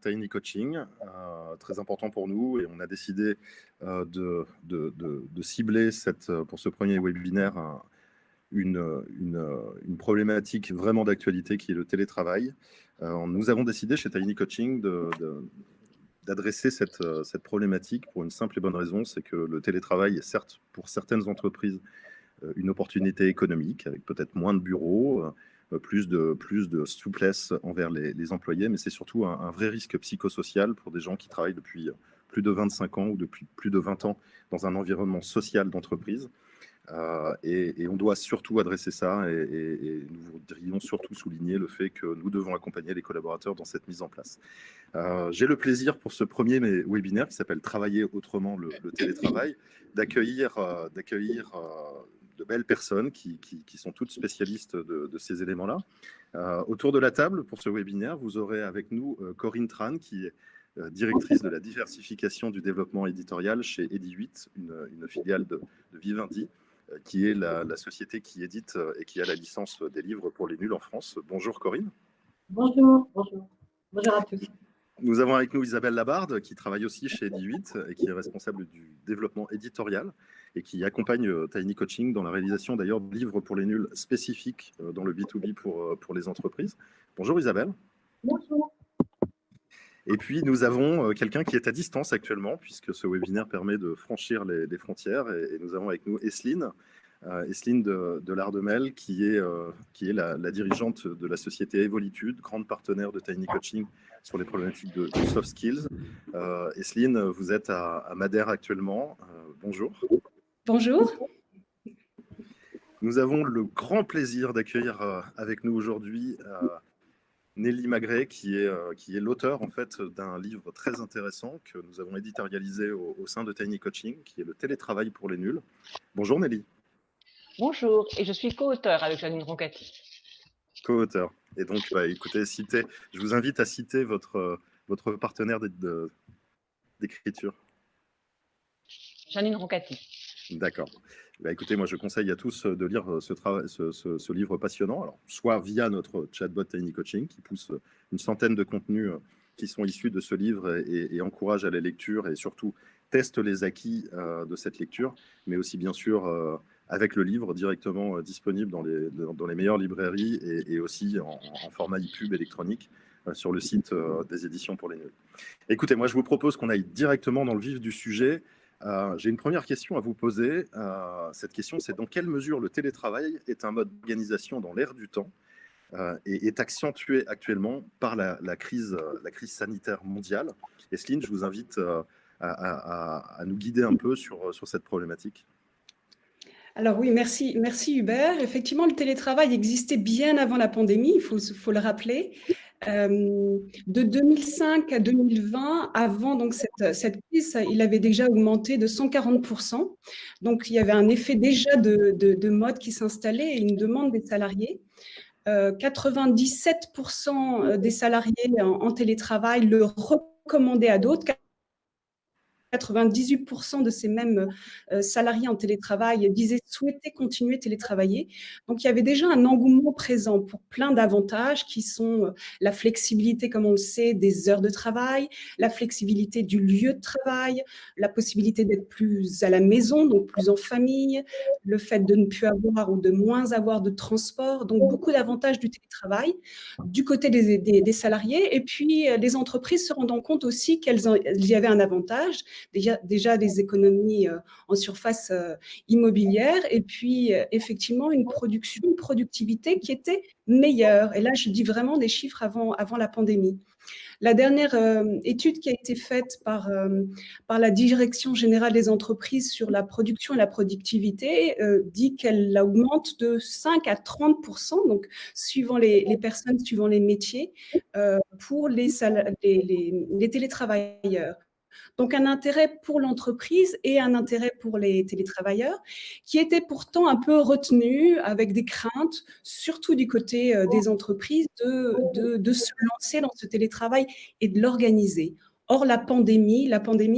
Tiny Coaching, très important pour nous, et on a décidé de cibler pour ce premier webinaire une problématique vraiment d'actualité qui est le télétravail. Nous avons décidé chez Tiny Coaching d'adresser cette problématique pour une simple et bonne raison, c'est que le télétravail est certes pour certaines entreprises une opportunité économique avec peut-être moins de bureaux, plus de souplesse envers les employés, mais c'est surtout un vrai risque psychosocial pour des gens qui travaillent depuis plus de 25 ans ou depuis plus de 20 ans dans un environnement social d'entreprise. Et on doit surtout adresser ça, et nous voudrions surtout souligner le fait que nous devons accompagner les collaborateurs dans cette mise en place. J'ai le plaisir pour ce premier webinaire qui s'appelle Travailler autrement le télétravail, d'accueillir de belles personnes qui sont toutes spécialistes de ces éléments-là. Autour de la table, pour ce webinaire, vous aurez avec nous Corinne Tran, qui est directrice de la diversification du développement éditorial chez Edi8, une filiale de Vivendi, qui est la société qui édite et qui a la licence des livres pour les nuls en France. Bonjour Corinne. Bonjour, bonjour. Bonjour à tous. Nous avons avec nous Isabelle Labarde, qui travaille aussi chez Edi8 et qui est responsable du développement éditorial et qui accompagne Tiny Coaching dans la réalisation d'ailleurs de livres pour les nuls spécifiques dans le B2B pour les entreprises. Bonjour Isabelle. Bonjour. Et puis nous avons quelqu'un qui est à distance actuellement, puisque ce webinaire permet de franchir les frontières, et nous avons avec nous Esline de l'Ardemel, qui est la dirigeante de la société Evolitude, grande partenaire de Tiny Coaching sur les problématiques de soft skills. Esline, vous êtes à Madère actuellement. Bonjour. Bonjour. Nous avons le grand plaisir d'accueillir avec nous aujourd'hui Nelly Magret, qui est l'auteur en fait d'un livre très intéressant que nous avons éditorialisé au sein de Tiny Coaching, qui est le télétravail pour les nuls. Bonjour Nelly. Bonjour, et je suis co-auteur avec Janine Roncati. Co-auteur. Et donc, écoutez, je vous invite à citer votre partenaire d'écriture. Janine Roncati. D'accord. Écoutez, moi je conseille à tous de lire ce livre passionnant, alors, soit via notre chatbot Tiny Coaching, qui pousse une centaine de contenus qui sont issus de ce livre et encourage à la lecture, et surtout teste les acquis de cette lecture, mais aussi bien sûr avec le livre directement disponible dans les meilleures librairies, et aussi en format e-pub électronique sur le site des éditions pour les nuls. Écoutez, moi je vous propose qu'on aille directement dans le vif du sujet. J'ai une première question à vous poser. Cette question, c'est dans quelle mesure le télétravail est un mode d'organisation dans l'air du temps et est accentué actuellement par la crise sanitaire mondiale. Esline, je vous invite à nous guider un peu sur cette problématique. Alors oui, merci Hubert. Effectivement, le télétravail existait bien avant la pandémie, il faut le rappeler. De 2005 à 2020, avant donc cette crise, il avait déjà augmenté de 140%. Donc il y avait un effet déjà de mode qui s'installait et une demande des salariés. 97% des salariés en télétravail le recommandaient à d'autres. 98% de ces mêmes salariés en télétravail souhaitaient continuer à télétravailler. Donc, il y avait déjà un engouement présent pour plein d'avantages qui sont la flexibilité, comme on le sait, des heures de travail, la flexibilité du lieu de travail, la possibilité d'être plus à la maison, donc plus en famille, le fait de ne plus avoir ou de moins avoir de transport. Donc, beaucoup d'avantages du télétravail du côté des salariés. Et puis, les entreprises se rendant compte aussi qu'il y avait un avantage. Déjà des économies en surface immobilière, et puis effectivement une productivité qui était meilleure. Et là, je dis vraiment des chiffres avant la pandémie. La dernière étude qui a été faite par la Direction générale des entreprises sur la production et la productivité dit qu'elle augmente de 5 à 30%, donc suivant les personnes, suivant les métiers, pour les télétravailleurs. Donc, un intérêt pour l'entreprise et un intérêt pour les télétravailleurs qui étaient pourtant un peu retenus avec des craintes, surtout du côté des entreprises, de se lancer dans ce télétravail et de l'organiser. Or, la pandémie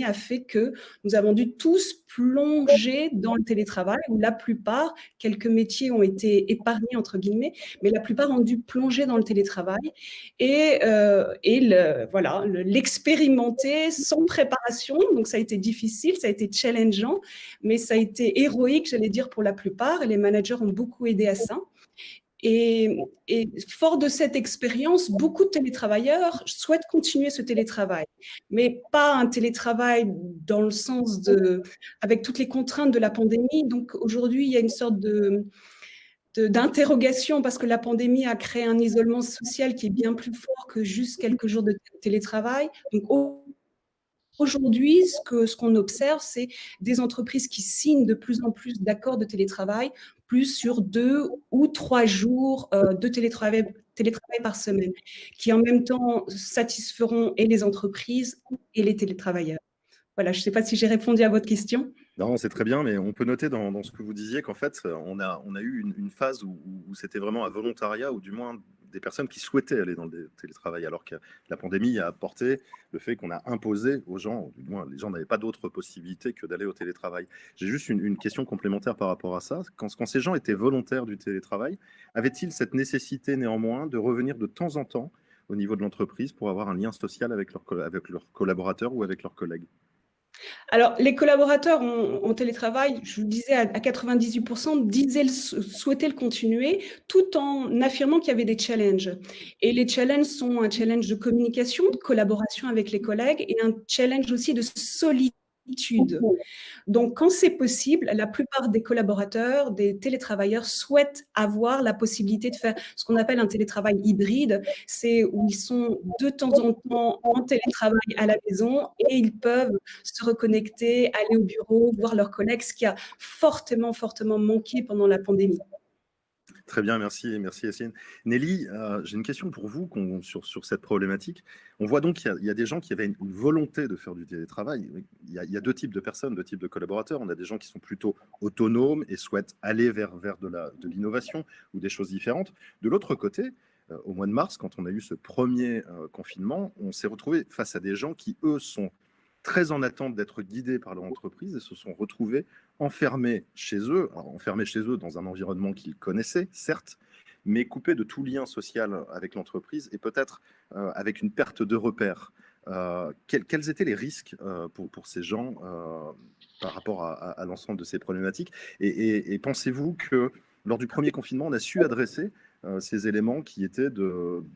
a fait que nous avons dû tous plonger dans le télétravail, où la plupart, quelques métiers ont été épargnés, entre guillemets, mais la plupart ont dû plonger dans le télétravail et l'expérimenter sans préparation. Donc, ça a été difficile, ça a été challengeant, mais ça a été héroïque, j'allais dire, pour la plupart, et les managers ont beaucoup aidé à ça. Et fort de cette expérience, beaucoup de télétravailleurs souhaitent continuer ce télétravail, mais pas un télétravail dans le sens avec toutes les contraintes de la pandémie. Donc aujourd'hui, il y a une sorte d'interrogation parce que la pandémie a créé un isolement social qui est bien plus fort que juste quelques jours de télétravail. Donc aujourd'hui, ce qu'on observe, c'est des entreprises qui signent de plus en plus d'accords de télétravail, plus sur 2 ou 3 jours de télétravail par semaine, qui en même temps satisferont et les entreprises et les télétravailleurs. Voilà, je ne sais pas si j'ai répondu à votre question. Non, c'est très bien, mais on peut noter dans ce que vous disiez qu'en fait, on a eu une phase où c'était vraiment un volontariat, ou du moins des personnes qui souhaitaient aller dans le télétravail, alors que la pandémie a apporté le fait qu'on a imposé aux gens, ou du moins les gens n'avaient pas d'autre possibilité que d'aller au télétravail. J'ai juste une question complémentaire par rapport à ça. Quand ces gens étaient volontaires du télétravail, avaient-ils cette nécessité néanmoins de revenir de temps en temps au niveau de l'entreprise pour avoir un lien social avec leurs collaborateurs ou avec leurs collègues? Alors, les collaborateurs en télétravail, je vous disais, à 98%, souhaitaient le continuer, tout en affirmant qu'il y avait des challenges. Et les challenges sont un challenge de communication, de collaboration avec les collègues, et un challenge aussi de solitude. Donc, quand c'est possible, la plupart des collaborateurs, des télétravailleurs souhaitent avoir la possibilité de faire ce qu'on appelle un télétravail hybride. C'est où ils sont de temps en temps en télétravail à la maison et ils peuvent se reconnecter, aller au bureau, voir leurs collègues, ce qui a fortement, fortement manqué pendant la pandémie. Très bien, merci Yacine. Nelly, j'ai une question pour vous sur cette problématique. On voit donc qu'il y a des gens qui avaient une volonté de faire du télétravail. Il y a deux types de personnes, deux types de collaborateurs. On a des gens qui sont plutôt autonomes et souhaitent aller vers de l'innovation ou des choses différentes. De l'autre côté, au mois de mars, quand on a eu ce premier confinement, on s'est retrouvé face à des gens qui, eux, sont très en attente d'être guidés par leur entreprise et se sont retrouvés enfermés chez eux dans un environnement qu'ils connaissaient, certes, mais coupés de tout lien social avec l'entreprise et peut-être avec une perte de repères. Quels étaient les risques pour ces gens par rapport à l'ensemble de ces problématiques, et pensez-vous que lors du premier confinement, on a su adresser ces éléments qui étaient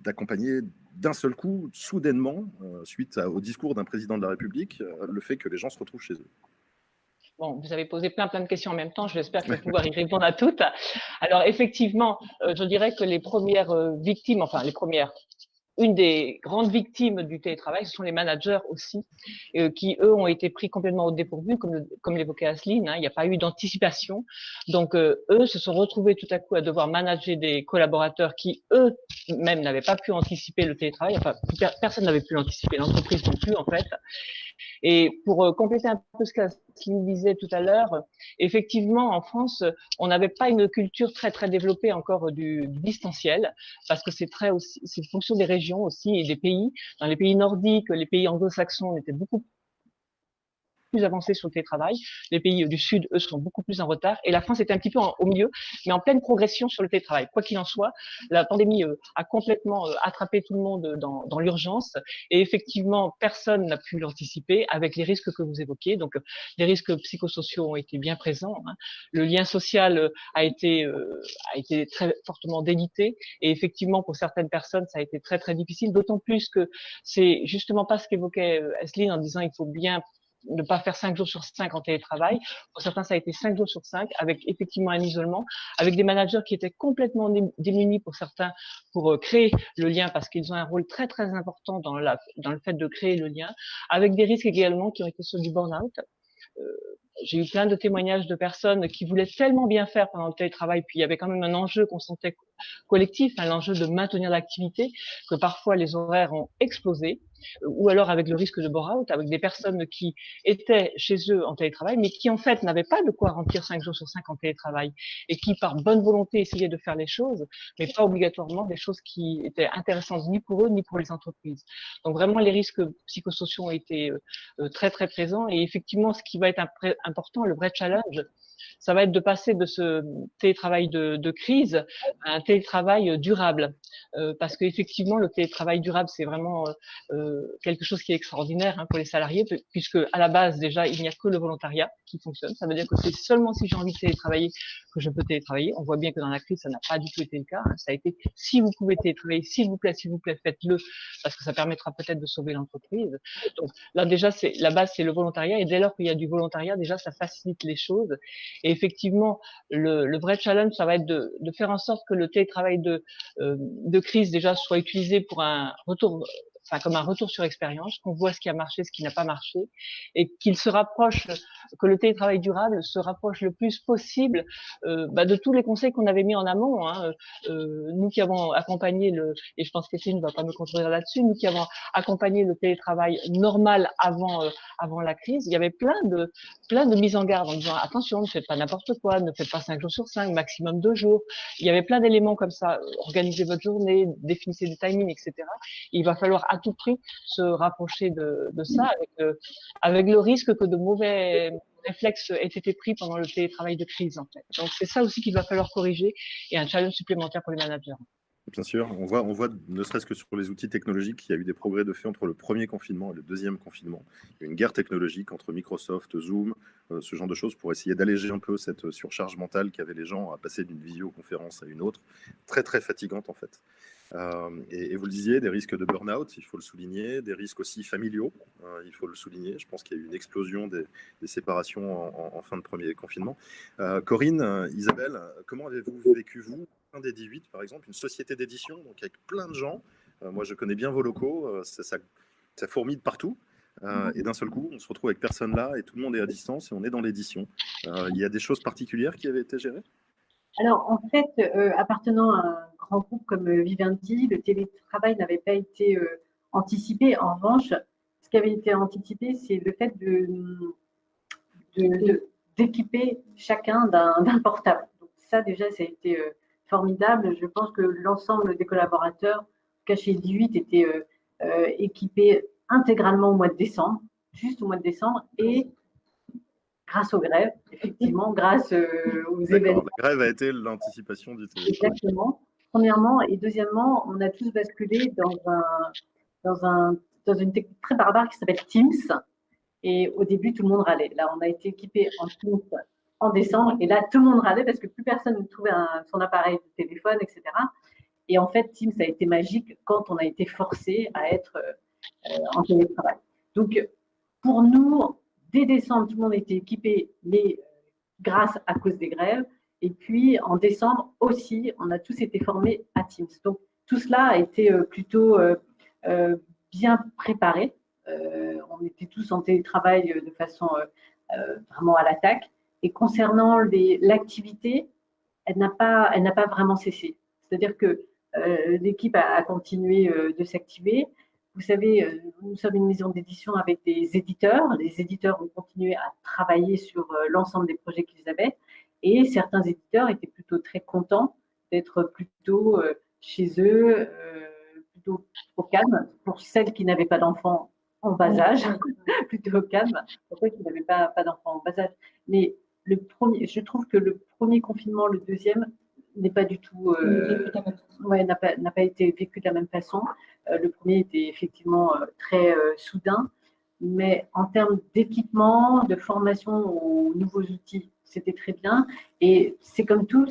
d'accompagner d'un seul coup, soudainement, suite au discours d'un président de la République, le fait que les gens se retrouvent chez eux? Bon, vous avez posé plein de questions en même temps. J'espère que je vais pouvoir y répondre à toutes. Alors, effectivement, je dirais que les premières victimes, enfin, une des grandes victimes du télétravail, ce sont les managers aussi, qui, eux, ont été pris complètement au dépourvu, comme l'évoquait Asseline, hein, il n'y a pas eu d'anticipation. Donc, eux se sont retrouvés tout à coup à devoir manager des collaborateurs qui, eux-mêmes, n'avaient pas pu anticiper le télétravail. Enfin, personne n'avait pu l'anticiper, l'entreprise non plus, en fait. Et pour compléter un peu ce qu'Asseline disait tout à l'heure, effectivement, en France, on n'avait pas une culture très développée encore du distanciel, parce que c'est fonction des régions aussi et des pays. Dans les pays nordiques, les pays anglo-saxons, on était beaucoup plus avancés sur le télétravail. Les pays du Sud, eux, sont beaucoup plus en retard. Et la France était un petit peu au milieu, mais en pleine progression sur le télétravail. Quoi qu'il en soit, la pandémie a complètement attrapé tout le monde dans l'urgence. Et effectivement, personne n'a pu l'anticiper avec les risques que vous évoquez. Donc, les risques psychosociaux ont été bien présents, hein. Le lien social a été très fortement délité. Et effectivement, pour certaines personnes, ça a été très difficile. D'autant plus que c'est justement pas ce qu'évoquait Asseline en disant il faut bien ne pas faire 5 jours sur 5 en télétravail. Pour certains, ça a été 5 jours sur 5, avec effectivement un isolement, avec des managers qui étaient complètement démunis pour certains pour créer le lien, parce qu'ils ont un rôle très important dans le fait de créer le lien, avec des risques également qui ont été ceux du burn-out. J'ai eu plein de témoignages de personnes qui voulaient tellement bien faire pendant le télétravail, puis il y avait quand même un enjeu qu'on sentait collectif, hein, l'enjeu de maintenir l'activité, que parfois les horaires ont explosé, ou alors avec le risque de bore-out, avec des personnes qui étaient chez eux en télétravail, mais qui en fait n'avaient pas de quoi remplir 5 jours sur 5 en télétravail, et qui par bonne volonté essayaient de faire les choses, mais pas obligatoirement des choses qui étaient intéressantes ni pour eux ni pour les entreprises. Donc vraiment les risques psychosociaux ont été très très présents, et effectivement ce qui va être important, le vrai challenge, ça va être de passer de ce télétravail de crise à un télétravail durable. Parce qu'effectivement, le télétravail durable, c'est vraiment quelque chose qui est extraordinaire, hein, pour les salariés, puisque à la base, déjà, il n'y a que le volontariat qui fonctionne. Ça veut dire que c'est seulement si j'ai envie de télétravailler que je peux télétravailler. On voit bien que dans la crise, ça n'a pas du tout été le cas, hein. Ça a été, si vous pouvez télétravailler, s'il vous plaît, faites-le, parce que ça permettra peut-être de sauver l'entreprise. Donc là, déjà, la base, c'est le volontariat, et dès lors qu'il y a du volontariat, déjà, ça facilite les choses. Et effectivement, le vrai challenge, ça va être de faire en sorte que le télétravail de crise déjà soit utilisé pour un retour, enfin comme un retour sur expérience, qu'on voit ce qui a marché, ce qui n'a pas marché, et qu'il se rapproche, que le télétravail durable se rapproche le plus possible de tous les conseils qu'on avait mis en amont, hein. Nous qui avons accompagné et je pense qu'Essine ne va pas me contredire là-dessus, nous qui avons accompagné le télétravail normal avant la crise, il y avait plein de mises en garde en disant attention, ne faites pas n'importe quoi, ne faites pas 5 jours sur 5, maximum 2 jours. Il y avait plein d'éléments comme ça, organisez votre journée, définissez des timings, etc. Il va falloir à tout prix se rapprocher de ça, avec le risque que de mauvais réflexes aient été pris pendant le télétravail de crise, en fait. Donc c'est ça aussi qu'il va falloir corriger, et un challenge supplémentaire pour les managers. Bien sûr, on voit ne serait-ce que sur les outils technologiques qu'il y a eu des progrès de fait entre le premier confinement et le deuxième confinement. Il y a eu une guerre technologique entre Microsoft, Zoom, ce genre de choses pour essayer d'alléger un peu cette surcharge mentale qu'avaient les gens à passer d'une visioconférence à une autre, très très fatigante en fait. Et vous le disiez, des risques de burn-out, il faut le souligner, des risques aussi familiaux, il faut le souligner. Je pense qu'il y a eu une explosion des séparations en fin de premier confinement. Corinne, Isabelle, comment avez-vous vécu, vous, fin des 18, par exemple, une société d'édition, donc avec plein de gens. Moi, je connais bien vos locaux, ça fourmille de partout. Et d'un seul coup, on se retrouve avec personne là et tout le monde est à distance et on est dans l'édition. Il y a des choses particulières qui avaient été gérées? Alors, en fait, appartenant à un grand groupe comme Vivendi, le télétravail n'avait pas été anticipé. En revanche, ce qui avait été anticipé, c'est le fait d'équiper chacun d'un portable. Donc ça, déjà, ça a été formidable. Je pense que l'ensemble des collaborateurs, chez 18, étaient équipés intégralement au mois de décembre, juste au mois de décembre, et grâce aux grèves, effectivement, grâce aux événements. La grève a été l'anticipation du télétravail. Exactement. Premièrement, et deuxièmement, on a tous basculé dans une technique très barbare qui s'appelle Teams. Et au début, tout le monde râlait. Là, on a été équipé en Teams en décembre, et là, tout le monde râlait parce que plus personne ne trouvait son appareil de téléphone, etc. Et en fait, Teams a été magique quand on a été forcé à être en télétravail. Donc, pour nous, dès décembre, tout le monde était équipé, mais grâce à cause des grèves. Et puis, en décembre aussi, on a tous été formés à Teams. Donc, tout cela a été plutôt bien préparé. On était tous en télétravail de façon vraiment à l'attaque. Et concernant l'activité, elle n'a pas vraiment cessé. C'est-à-dire que l'équipe a continué de s'activer. Vous savez, nous sommes une maison d'édition avec des éditeurs. Les éditeurs ont continué à travailler sur l'ensemble des projets qu'ils avaient. Et certains éditeurs étaient plutôt très contents d'être plutôt chez eux, plutôt au calme. Pour celles qui n'avaient pas d'enfants en bas âge, plutôt au calme, pour ceux qui n'avaient pas d'enfants en bas âge. Mais je trouve que le premier confinement, le deuxième, n'est pas du tout, n'a pas été vécu de la même façon. Le premier était effectivement très soudain, mais en termes d'équipement, de formation aux nouveaux outils, c'était très bien. Et c'est comme tout,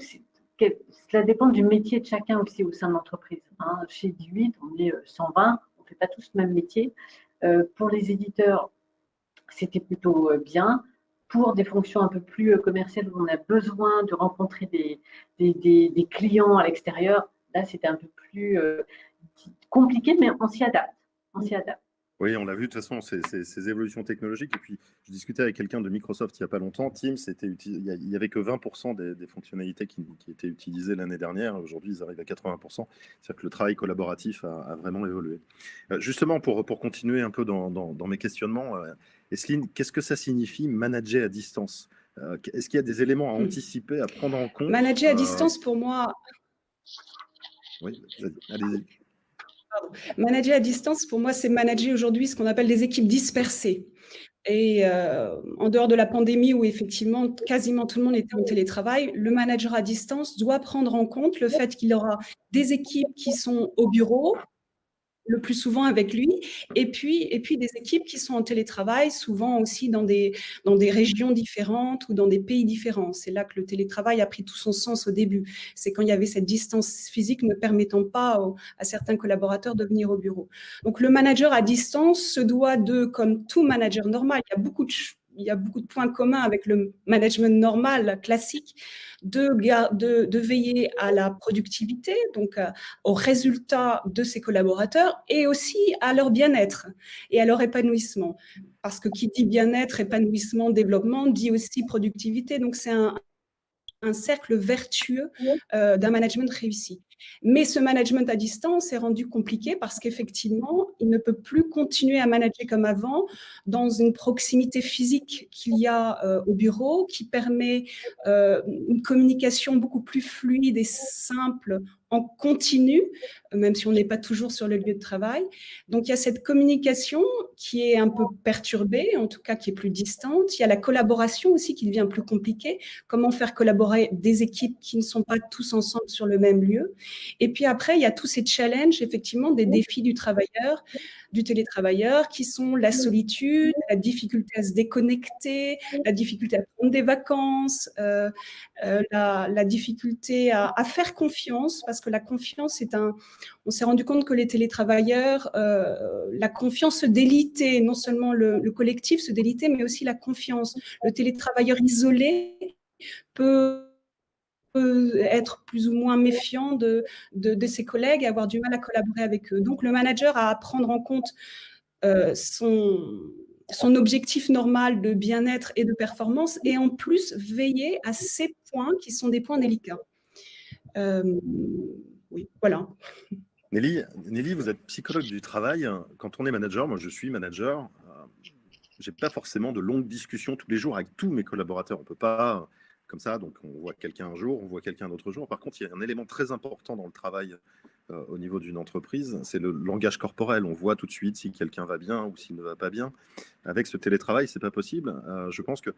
cela dépend du métier de chacun aussi au sein de l'entreprise. Hein. Chez 18, on est 120, on ne fait pas tous le même métier. Pour les éditeurs, c'était plutôt bien. Pour des fonctions un peu plus commerciales où on a besoin de rencontrer des clients à l'extérieur, là, c'était un peu plus compliqué, mais on s'y adapte. On s'y adapte. Oui, on l'a vu de toute façon, ces évolutions technologiques. Et puis, je discutais avec quelqu'un de Microsoft il n'y a pas longtemps. Teams, il n'y avait que 20% des fonctionnalités qui étaient utilisées l'année dernière. Aujourd'hui, ils arrivent à 80%. C'est-à-dire que le travail collaboratif a vraiment évolué. Justement, pour continuer un peu dans mes questionnements, Esline, qu'est-ce que ça signifie manager à distance? Est-ce qu'il y a des éléments à anticiper, à prendre en compte? Manager à distance, pour moi, Oui, allez-y. Manager à distance, pour moi, c'est manager aujourd'hui ce qu'on appelle des équipes dispersées. Et en dehors de la pandémie où effectivement quasiment tout le monde était en télétravail, le manager à distance doit prendre en compte le fait qu'il aura des équipes qui sont au bureau, le plus souvent avec lui, et puis des équipes qui sont en télétravail, souvent aussi dans des régions différentes ou dans des pays différents. C'est là que le télétravail a pris tout son sens au début. C'est quand il y avait cette distance physique ne permettant pas à certains collaborateurs de venir au bureau. Donc le manager à distance se doit de, comme tout manager normal, il y a beaucoup de points communs avec le management normal, classique, de veiller à la productivité, donc aux résultats de ses collaborateurs et aussi à leur bien-être et à leur épanouissement. Parce que qui dit bien-être, épanouissement, développement, dit aussi productivité. Donc c'est un cercle vertueux d'un management réussi. Mais ce management à distance est rendu compliqué parce qu'effectivement, il ne peut plus continuer à manager comme avant dans une proximité physique qu'il y a au bureau qui permet une communication beaucoup plus fluide et simple en continu, même si on n'est pas toujours sur le lieu de travail. Donc, il y a cette communication qui est un peu perturbée, en tout cas qui est plus distante. Il y a la collaboration aussi qui devient plus compliquée. Comment faire collaborer des équipes qui ne sont pas tous ensemble sur le même lieu. Et puis après, il y a tous ces challenges, effectivement, des défis du télétravailleur, qui sont la solitude, la difficulté à se déconnecter, la difficulté à prendre des vacances, la difficulté à faire confiance, parce que la confiance on s'est rendu compte que les télétravailleurs, la confiance se délitait, non seulement le collectif se délitait, mais aussi la confiance. Le télétravailleur isolé peut être plus ou moins méfiant de ses collègues et avoir du mal à collaborer avec eux. Donc le manager a à prendre en compte son objectif normal de bien-être et de performance et en plus veiller à ces points qui sont des points délicats. Oui, voilà. Nelly, vous êtes psychologue du travail. Quand on est manager, moi je suis manager, j'ai pas forcément de longues discussions tous les jours avec tous mes collaborateurs. On peut pas comme ça, donc on voit quelqu'un un jour, on voit quelqu'un d'autre jour. Par contre, il y a un élément très important dans le travail au niveau d'une entreprise, c'est le langage corporel. On voit tout de suite si quelqu'un va bien ou s'il ne va pas bien. Avec ce télétravail, c'est pas possible. Je pense que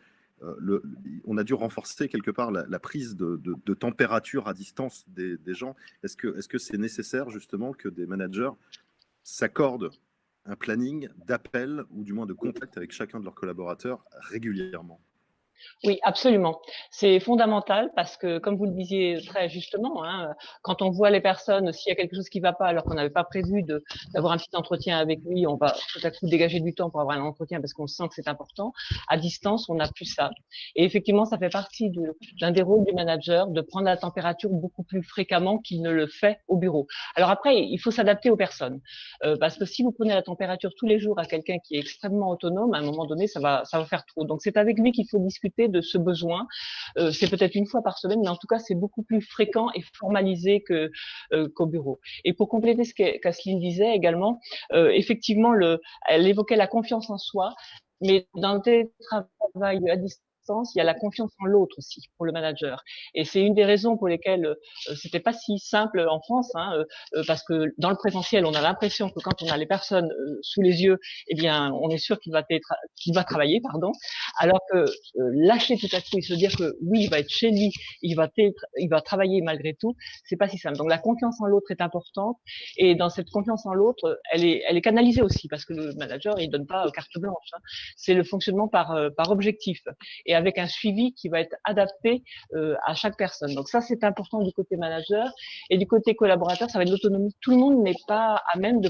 on a dû renforcer quelque part la prise de température à distance des gens. Est-ce que c'est nécessaire justement que des managers s'accordent un planning d'appel ou du moins de contact avec chacun de leurs collaborateurs régulièrement? Oui, absolument. C'est fondamental parce que, comme vous le disiez très justement, hein, quand on voit les personnes, s'il y a quelque chose qui ne va pas alors qu'on n'avait pas prévu d'avoir un petit entretien avec lui, on va tout à coup dégager du temps pour avoir un entretien parce qu'on sent que c'est important. À distance, on n'a plus ça. Et effectivement, ça fait partie d'un des rôles du manager de prendre la température beaucoup plus fréquemment qu'il ne le fait au bureau. Alors après, il faut s'adapter aux personnes parce que si vous prenez la température tous les jours à quelqu'un qui est extrêmement autonome, à un moment donné, ça va faire trop. Donc c'est avec lui qu'il faut discuter de ce besoin. C'est peut-être une fois par semaine, mais en tout cas, c'est beaucoup plus fréquent et formalisé qu'au bureau. Et pour compléter ce qu'Asseline disait également, effectivement, elle évoquait la confiance en soi, mais dans le télétravail à distance, il y a la confiance en l'autre aussi pour le manager. Et c'est une des raisons pour lesquelles c'était pas si simple en France, hein, parce que dans le présentiel, on a l'impression que quand on a les personnes sous les yeux, eh bien, on est sûr qu'il va travailler, pardon. Alors que lâcher tout à coup et se dire que oui, il va être chez lui, il va travailler malgré tout, c'est pas si simple. Donc la confiance en l'autre est importante et dans cette confiance en l'autre, elle est canalisée aussi parce que le manager il donne pas carte blanche. Hein. C'est le fonctionnement par objectif et avec un suivi qui va être adapté à chaque personne. Donc ça c'est important du côté manager et du côté collaborateur, ça va être l'autonomie. Tout le monde n'est pas à même de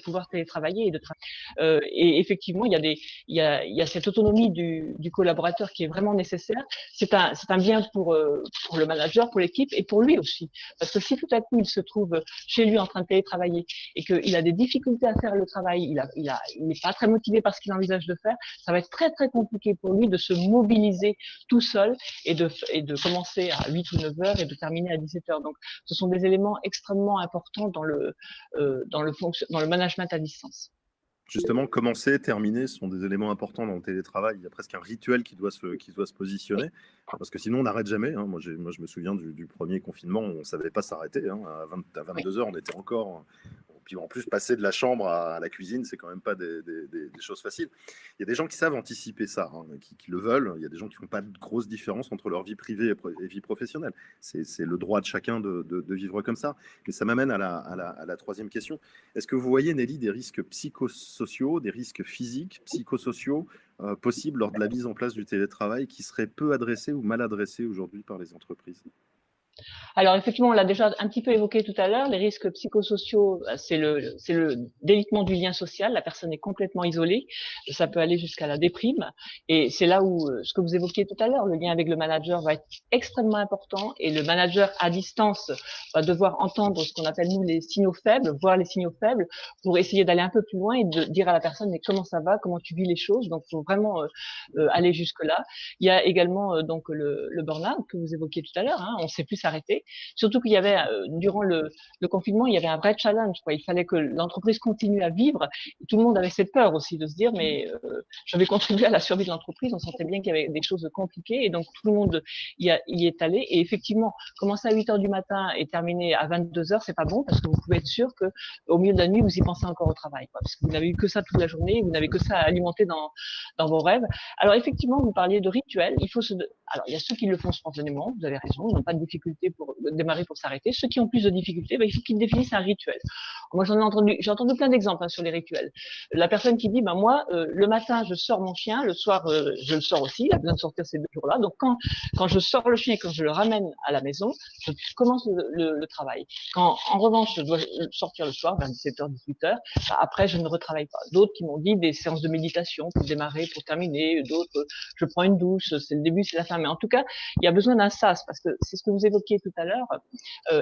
pouvoir télétravailler et de travailler. Et effectivement, il y a cette autonomie du collaborateur qui est vraiment nécessaire. C'est un bien pour le manager, pour l'équipe et pour lui aussi. Parce que si tout à coup il se trouve chez lui en train de télétravailler et qu'il a des difficultés à faire le travail, il n'est pas très motivé par ce qu'il envisage de faire, ça va être très très compliqué pour lui de se mobiliser tout seul et de commencer à 8 ou 9 heures et de terminer à 17 heures. Donc, ce sont des éléments extrêmement importants dans le management à distance. Justement, commencer, terminer sont des éléments importants dans le télétravail. Il y a presque un rituel qui doit se positionner, parce que sinon on n'arrête jamais. Hein. Moi, je me souviens du premier confinement, on ne savait pas s'arrêter. Hein. À 22 heures, on était encore. Puis en plus, passer de la chambre à la cuisine, c'est quand même pas des choses faciles. Il y a des gens qui savent anticiper ça, hein, qui le veulent. Il y a des gens qui font pas de grosses différences entre leur vie privée et vie professionnelle. C'est le droit de chacun de vivre comme ça. Mais ça m'amène à la troisième question. Est-ce que vous voyez, Nelly, des risques psychosociaux, des risques physiques, psychosociaux possibles lors de la mise en place du télétravail qui seraient peu adressés ou mal adressés aujourd'hui par les entreprises ? Alors effectivement, on l'a déjà un petit peu évoqué tout à l'heure, les risques psychosociaux, c'est le délitement du lien social, la personne est complètement isolée, ça peut aller jusqu'à la déprime, et c'est là où ce que vous évoquiez tout à l'heure, le lien avec le manager va être extrêmement important, et le manager à distance va devoir entendre ce qu'on appelle nous les signaux faibles, voir les signaux faibles, pour essayer d'aller un peu plus loin et de dire à la personne mais comment ça va, comment tu vis les choses, donc il faut vraiment aller jusque-là. Il y a également donc le burn-out que vous évoquiez tout à l'heure, hein, on ne sait plus s'arrêter. Surtout qu'il y avait, durant le confinement, il y avait un vrai challenge, quoi. Il fallait que l'entreprise continue à vivre. Et tout le monde avait cette peur aussi de se dire, mais je vais contribuer à la survie de l'entreprise. On sentait bien qu'il y avait des choses compliquées et donc tout le monde y est allé. Et effectivement, commencer à 8 heures du matin et terminer à 22 heures, c'est pas bon parce que vous pouvez être sûr que au milieu de la nuit, vous y pensez encore au travail, quoi, parce que vous n'avez eu que ça toute la journée, vous n'avez que ça à alimenter dans vos rêves. Alors effectivement, vous parliez de rituels. Alors il y a ceux qui le font spontanément, vous avez raison, ils n'ont pas de difficulté pour démarrer, pour s'arrêter. Ceux qui ont plus de difficultés, il faut qu'ils définissent un rituel. Moi, j'ai entendu plein d'exemples sur les rituels. La personne qui dit, moi, le matin, je sors mon chien, le soir, je le sors aussi, il a besoin de sortir ces 2 jours-là. Donc, quand je sors le chien et quand je le ramène à la maison, je commence le travail. Quand, en revanche, je dois sortir le soir, vers 17h, 18h, après, je ne retravaille pas. D'autres qui m'ont dit des séances de méditation pour démarrer, pour terminer. D'autres, je prends une douche, c'est le début, c'est la fin. Mais en tout cas, il y a besoin d'un sas parce que c'est ce que vous évoquiez tout à l'heure.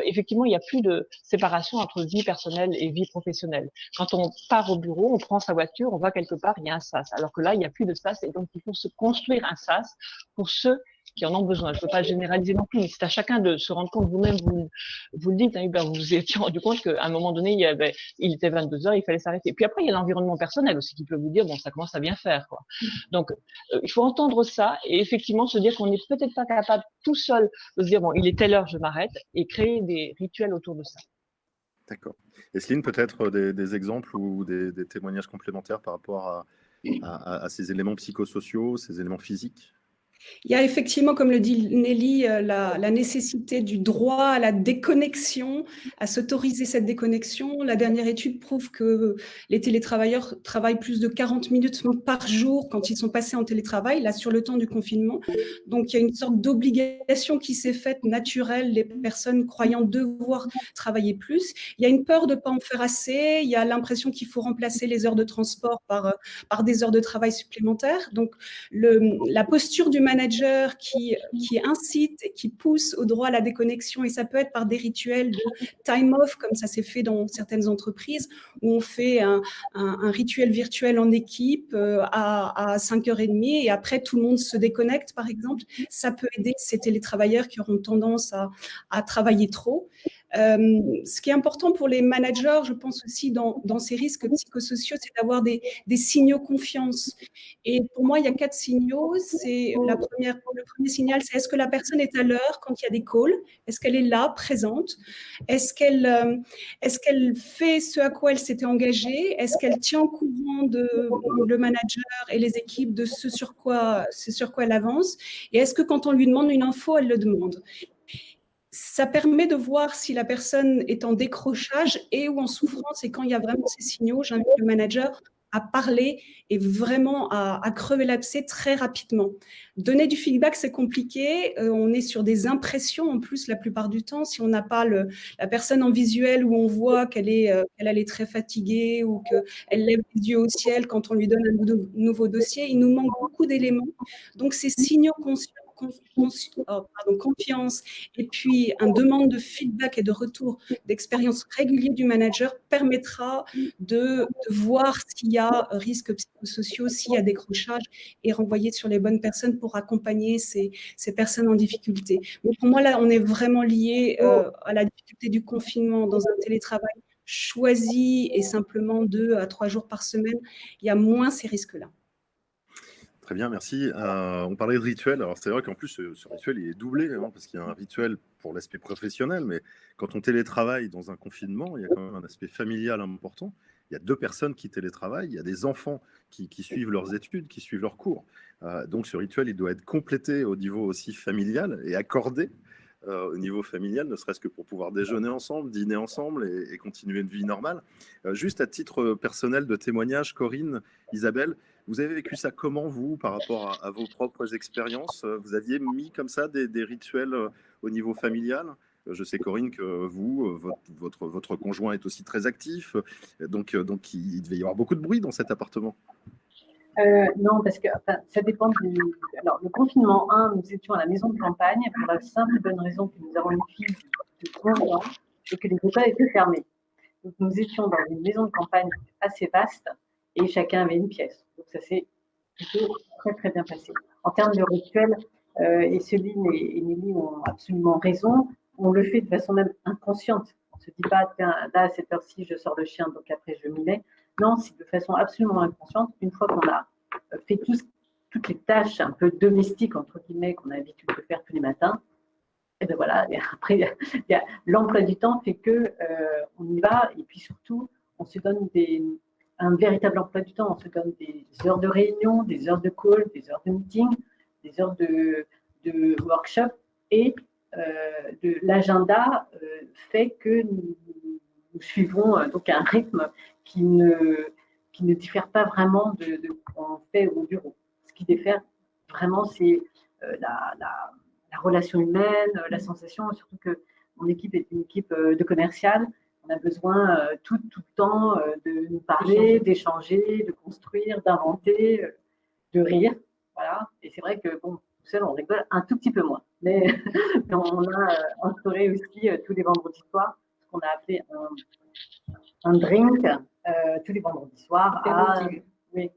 Effectivement, il n'y a plus de séparation entre vie personnelle et vie professionnelle. Quand on part au bureau, on prend sa voiture, on va quelque part, il y a un sas. Alors que là, il n'y a plus de sas et donc il faut se construire un sas pour ceux qui en ont besoin. Je ne peux pas le généraliser non plus, mais c'est à chacun de se rendre compte, vous-même, vous le dites, hein, Hubert, vous vous étiez rendu compte qu'à un moment donné, il était 22 heures, il fallait s'arrêter. Puis après, il y a l'environnement personnel aussi qui peut vous dire, bon, ça commence à bien faire, quoi. Donc, il faut entendre ça et effectivement se dire qu'on n'est peut-être pas capable tout seul de se dire, bon, il est telle heure, je m'arrête et créer des rituels autour de ça. D'accord. Céline, peut-être des exemples ou des témoignages complémentaires par rapport à ces éléments psychosociaux, ces éléments physiques ? Il y a effectivement, comme le dit Nelly, la nécessité du droit à la déconnexion, à s'autoriser cette déconnexion. La dernière étude prouve que les télétravailleurs travaillent plus de 40 minutes par jour quand ils sont passés en télétravail, là, sur le temps du confinement. Donc, il y a une sorte d'obligation qui s'est faite naturelle, les personnes croyant devoir travailler plus. Il y a une peur de ne pas en faire assez. Il y a l'impression qu'il faut remplacer les heures de transport par des heures de travail supplémentaires. Donc, la posture du manager qui incite et qui pousse au droit à la déconnexion, et ça peut être par des rituels de time off, comme ça s'est fait dans certaines entreprises, où on fait un rituel virtuel en équipe à 5h30 et après tout le monde se déconnecte, par exemple. Ça peut aider ces télétravailleurs qui auront tendance à travailler trop. Ce qui est important pour les managers, je pense aussi dans ces risques psychosociaux, c'est d'avoir des signaux confiance. Et pour moi, il y a 4 signaux. Le premier signal, c'est est-ce que la personne est à l'heure quand il y a des calls? Est-ce qu'elle est là, présente? Est-ce qu'elle fait ce à quoi elle s'était engagée? Est-ce qu'elle tient au courant le manager et les équipes de ce sur quoi elle avance? Et est-ce que quand on lui demande une info, elle le demande? Ça permet de voir si la personne est en décrochage et ou en souffrance. Et quand il y a vraiment ces signaux, j'invite le manager à parler et vraiment à crever l'abcès très rapidement. Donner du feedback, c'est compliqué. On est sur des impressions en plus la plupart du temps. Si on n'a pas la personne en visuel où on voit qu'elle est très fatiguée ou qu'elle lève les yeux au ciel quand on lui donne un nouveau dossier, il nous manque beaucoup d'éléments. Donc, ces signaux confiance et puis une demande de feedback et de retour d'expérience régulier du manager permettra de voir s'il y a risques psychosociaux, s'il y a décrochage et renvoyer sur les bonnes personnes pour accompagner ces personnes en difficulté. Mais pour moi, là, on est vraiment lié à la difficulté du confinement dans un télétravail choisi et simplement 2 à 3 jours par semaine. Il y a moins ces risques-là. Très bien, merci. On parlait de rituel. Alors, c'est vrai qu'en plus, ce rituel, il est doublé, hein, parce qu'il y a un rituel pour l'aspect professionnel, mais quand on télétravaille dans un confinement, il y a quand même un aspect familial important. Il y a 2 personnes qui télétravaillent, il y a des enfants qui suivent leurs études, qui suivent leurs cours. Donc, ce rituel, il doit être complété au niveau aussi familial et accordé au niveau familial, ne serait-ce que pour pouvoir déjeuner ensemble, dîner ensemble et continuer une vie normale. Juste à titre personnel de témoignage, Corinne, Isabelle, vous avez vécu ça comment, vous, par rapport à vos propres expériences? Vous aviez mis comme ça des rituels au niveau familial? Je sais, Corinne, que vous, votre conjoint est aussi très actif, donc il devait y avoir beaucoup de bruit dans cet appartement. Non, parce que ça dépend du. Alors, le confinement 1, nous étions à la maison de campagne pour la simple et bonne raison que nous avons une fille de 11 ans et que les écoles étaient fermées. Donc, nous étions dans une maison de campagne assez vaste et chacun avait une pièce. Donc, ça s'est plutôt très, très bien passé. En termes de rituel, et Céline et Émilie ont absolument raison, on le fait de façon même inconsciente. On ne se dit pas, tiens, là, à cette heure-ci, je sors le chien, donc après, je m'y mets. Non, c'est de façon absolument inconsciente. Une fois qu'on a fait toutes les tâches un peu domestiques, entre guillemets, qu'on a l'habitude de faire tous les matins, et bien voilà, et après, l'emploi du temps fait que on y va, et puis surtout, on se donne un véritable emploi du temps. On se donne des heures de réunion, des heures de call, des heures de meeting, des heures de workshop, et de l'agenda fait que nous suivons donc un rythme qui ne diffère pas vraiment de ce qu'on fait au bureau. Ce qui diffère vraiment, c'est la relation humaine, la sensation, surtout que mon équipe est une équipe de commercial. On a besoin tout le temps de nous parler, d'échanger, de construire, d'inventer, de rire. Voilà. Et c'est vrai que, bon, tout seul, on rigole un tout petit peu moins. Mais on a instauré aussi tous les vendredis soirs ce qu'on a appelé un drink tous les vendredis soirs oui,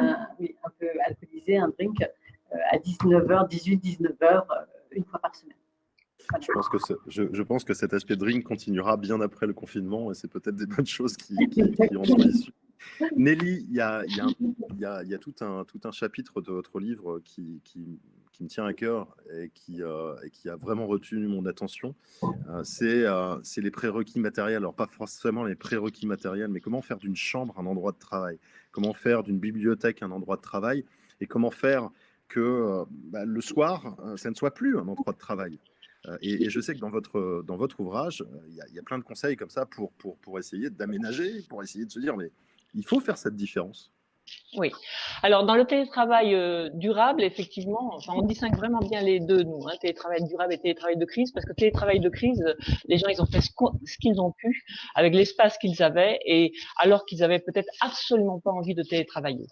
un peu alcoolisé, un drink à 19h, 18-19h, une fois par semaine. Voilà. Je pense que cet aspect drink continuera bien après le confinement et c'est peut-être des bonnes choses qui en sont issues. Nelly, il y a tout un chapitre de votre livre qui me tient à cœur et qui a vraiment retenu mon attention. C'est les prérequis matériels. Alors, pas forcément les prérequis matériels, mais comment faire d'une chambre un endroit de travail? Comment faire d'une bibliothèque un endroit de travail? Et comment faire que le soir, ça ne soit plus un endroit de travail? Et je sais que dans votre ouvrage, il y a plein de conseils comme ça pour essayer d'aménager, pour essayer de se dire, mais il faut faire cette différence. Oui. Alors, dans le télétravail durable, effectivement, enfin, on distingue vraiment bien les deux, nous, hein, télétravail durable et télétravail de crise, parce que télétravail de crise, les gens, ils ont fait ce qu'ils ont pu avec l'espace qu'ils avaient et alors qu'ils avaient peut-être absolument pas envie de télétravailler.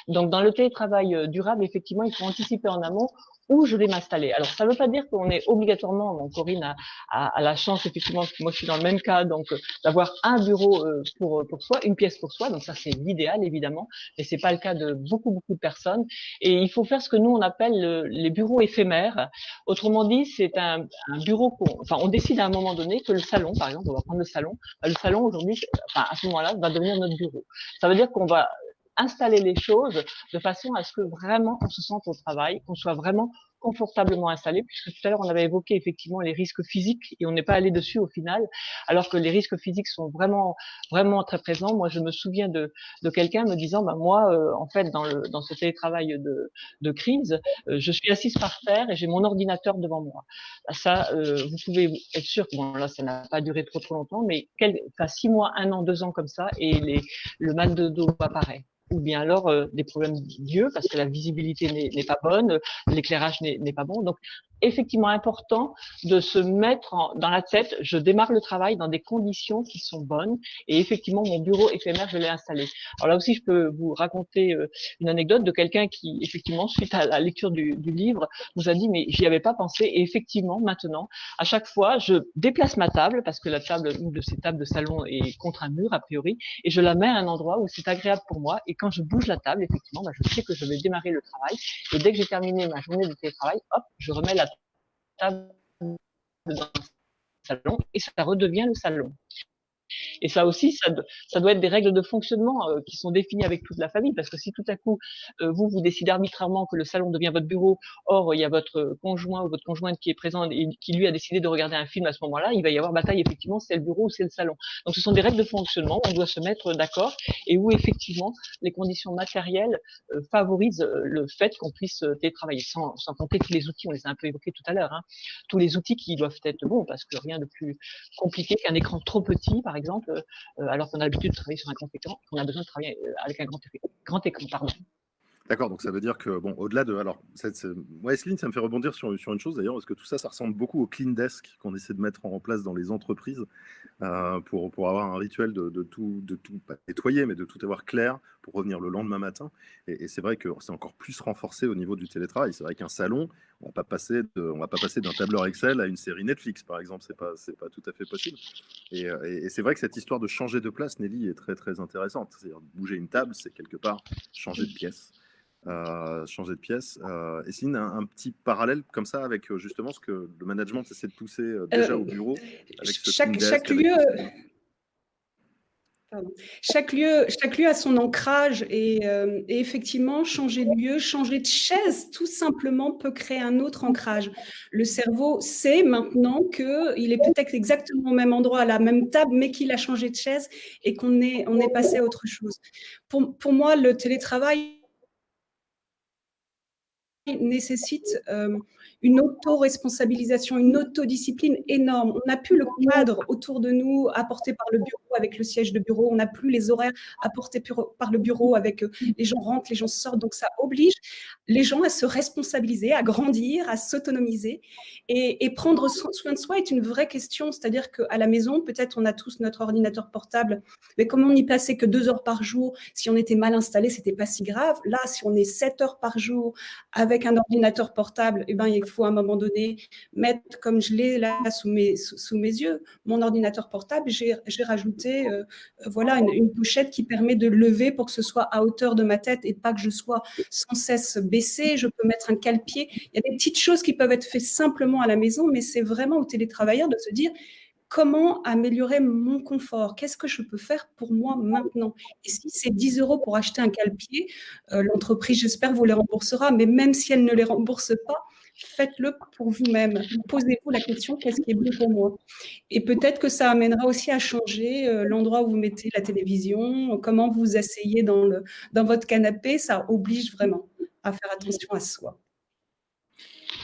Donc, dans le télétravail durable, effectivement, il faut anticiper en amont où je vais m'installer. Alors, ça ne veut pas dire qu'on est obligatoirement, donc Corinne a la chance, effectivement, que moi je suis dans le même cas, donc d'avoir un bureau pour soi, une pièce pour soi, donc ça c'est l'idéal évidemment, mais c'est pas le cas de beaucoup de personnes. Et il faut faire ce que nous on appelle les bureaux éphémères. Autrement dit, c'est un bureau on décide à un moment donné que le salon, par exemple, on va prendre le salon aujourd'hui, enfin à ce moment-là, va devenir notre bureau. Ça veut dire qu'on va installer les choses de façon à ce que vraiment on se sente au travail, qu'on soit vraiment confortablement installé, puisque tout à l'heure on avait évoqué effectivement les risques physiques et on n'est pas allé dessus au final, alors que les risques physiques sont vraiment très présents. Moi je me souviens de quelqu'un me disant moi en fait dans ce télétravail de crise, je suis assise par terre et j'ai mon ordinateur devant moi. Ça vous pouvez être sûr que bon là ça n'a pas duré trop longtemps, mais 6 mois, 1 an, 2 ans comme ça et le mal de dos apparaît. ou bien alors des problèmes d'yeux parce que la visibilité n'est pas bonne, l'éclairage n'est pas bon. Donc, effectivement important de se mettre dans la tête, je démarre le travail dans des conditions qui sont bonnes et effectivement mon bureau éphémère, je l'ai installé. Alors là aussi, je peux vous raconter une anecdote de quelqu'un qui, effectivement, suite à la lecture du livre, nous a dit mais j'y avais pas pensé et effectivement maintenant, à chaque fois, je déplace ma table parce que la table, une de ces tables de salon est contre un mur a priori et je la mets à un endroit où c'est agréable pour moi et quand je bouge la table, effectivement, je sais que je vais démarrer le travail et dès que j'ai terminé ma journée de télétravail, hop, je remets la table dans le salon et ça redevient le salon. Et ça aussi, ça doit être des règles de fonctionnement qui sont définies avec toute la famille, parce que si tout à coup, vous décidez arbitrairement que le salon devient votre bureau, or il y a votre conjoint ou votre conjointe qui est présent et qui lui a décidé de regarder un film à ce moment-là, il va y avoir bataille effectivement, c'est le bureau ou c'est le salon. Donc ce sont des règles de fonctionnement où on doit se mettre d'accord et où effectivement les conditions matérielles favorisent le fait qu'on puisse télétravailler, sans compter tous les outils, on les a un peu évoqués tout à l'heure, hein, tous les outils qui doivent être bons, parce que rien de plus compliqué qu'un écran trop petit, par exemple, alors qu'on a l'habitude de travailler sur un grand écran, qu'on a besoin de travailler avec un grand écran. Pardon. D'accord, donc ça veut dire que, bon, au-delà de... Alors, moi, Céline, ça me fait rebondir sur une chose d'ailleurs, parce que tout ça, ça ressemble beaucoup au clean desk qu'on essaie de mettre en place dans les entreprises pour avoir un rituel de tout, pas nettoyer, mais de tout avoir clair pour revenir le lendemain matin. Et c'est vrai que c'est encore plus renforcé au niveau du télétravail. C'est vrai qu'un salon, on va pas passer d'un tableur Excel à une série Netflix, par exemple. C'est pas tout à fait possible. Et c'est vrai que cette histoire de changer de place, Nelly, est très, très intéressante. C'est-à-dire bouger une table, c'est quelque part changer de pièce. Et sinon, un petit parallèle comme ça avec justement ce que le management essaie de pousser déjà au bureau. Avec chaque lieu a son ancrage et effectivement, changer de lieu, changer de chaise, tout simplement, peut créer un autre ancrage. Le cerveau sait maintenant qu'il est peut-être exactement au même endroit, à la même table, mais qu'il a changé de chaise et on est passé à autre chose. Pour moi, le télétravail nécessite une auto-responsabilisation, une autodiscipline énorme. On n'a plus le cadre autour de nous apporté par le bureau avec le siège de bureau, on n'a plus les horaires apportés par le bureau avec les gens rentrent, les gens sortent, donc ça oblige les gens à se responsabiliser, à grandir, à s'autonomiser et prendre soin de soi est une vraie question, c'est-à-dire qu'à la maison, peut-être on a tous notre ordinateur portable, mais comme on n'y passait que 2 heures par jour, si on était mal installé, c'était pas si grave. Là, si on est 7 heures par jour avec un ordinateur portable, eh ben, il faut à un moment donné mettre, comme je l'ai là sous mes yeux, mon ordinateur portable, j'ai rajouté voilà, une pochette qui permet de lever pour que ce soit à hauteur de ma tête et pas que je sois sans cesse baissée. Je peux mettre un cale-pied. Il y a des petites choses qui peuvent être faites simplement à la maison, mais c'est vraiment aux télétravailleurs de se dire comment améliorer mon confort? Qu'est-ce que je peux faire pour moi maintenant? Et si c'est 10 € pour acheter un cale-pied, l'entreprise, j'espère, vous les remboursera, mais même si elle ne les rembourse pas, faites-le pour vous-même. Posez-vous la question, qu'est-ce qui est bon pour moi? Et peut-être que ça amènera aussi à changer l'endroit où vous mettez la télévision, comment vous vous asseyez dans votre canapé, ça oblige vraiment à faire attention à soi.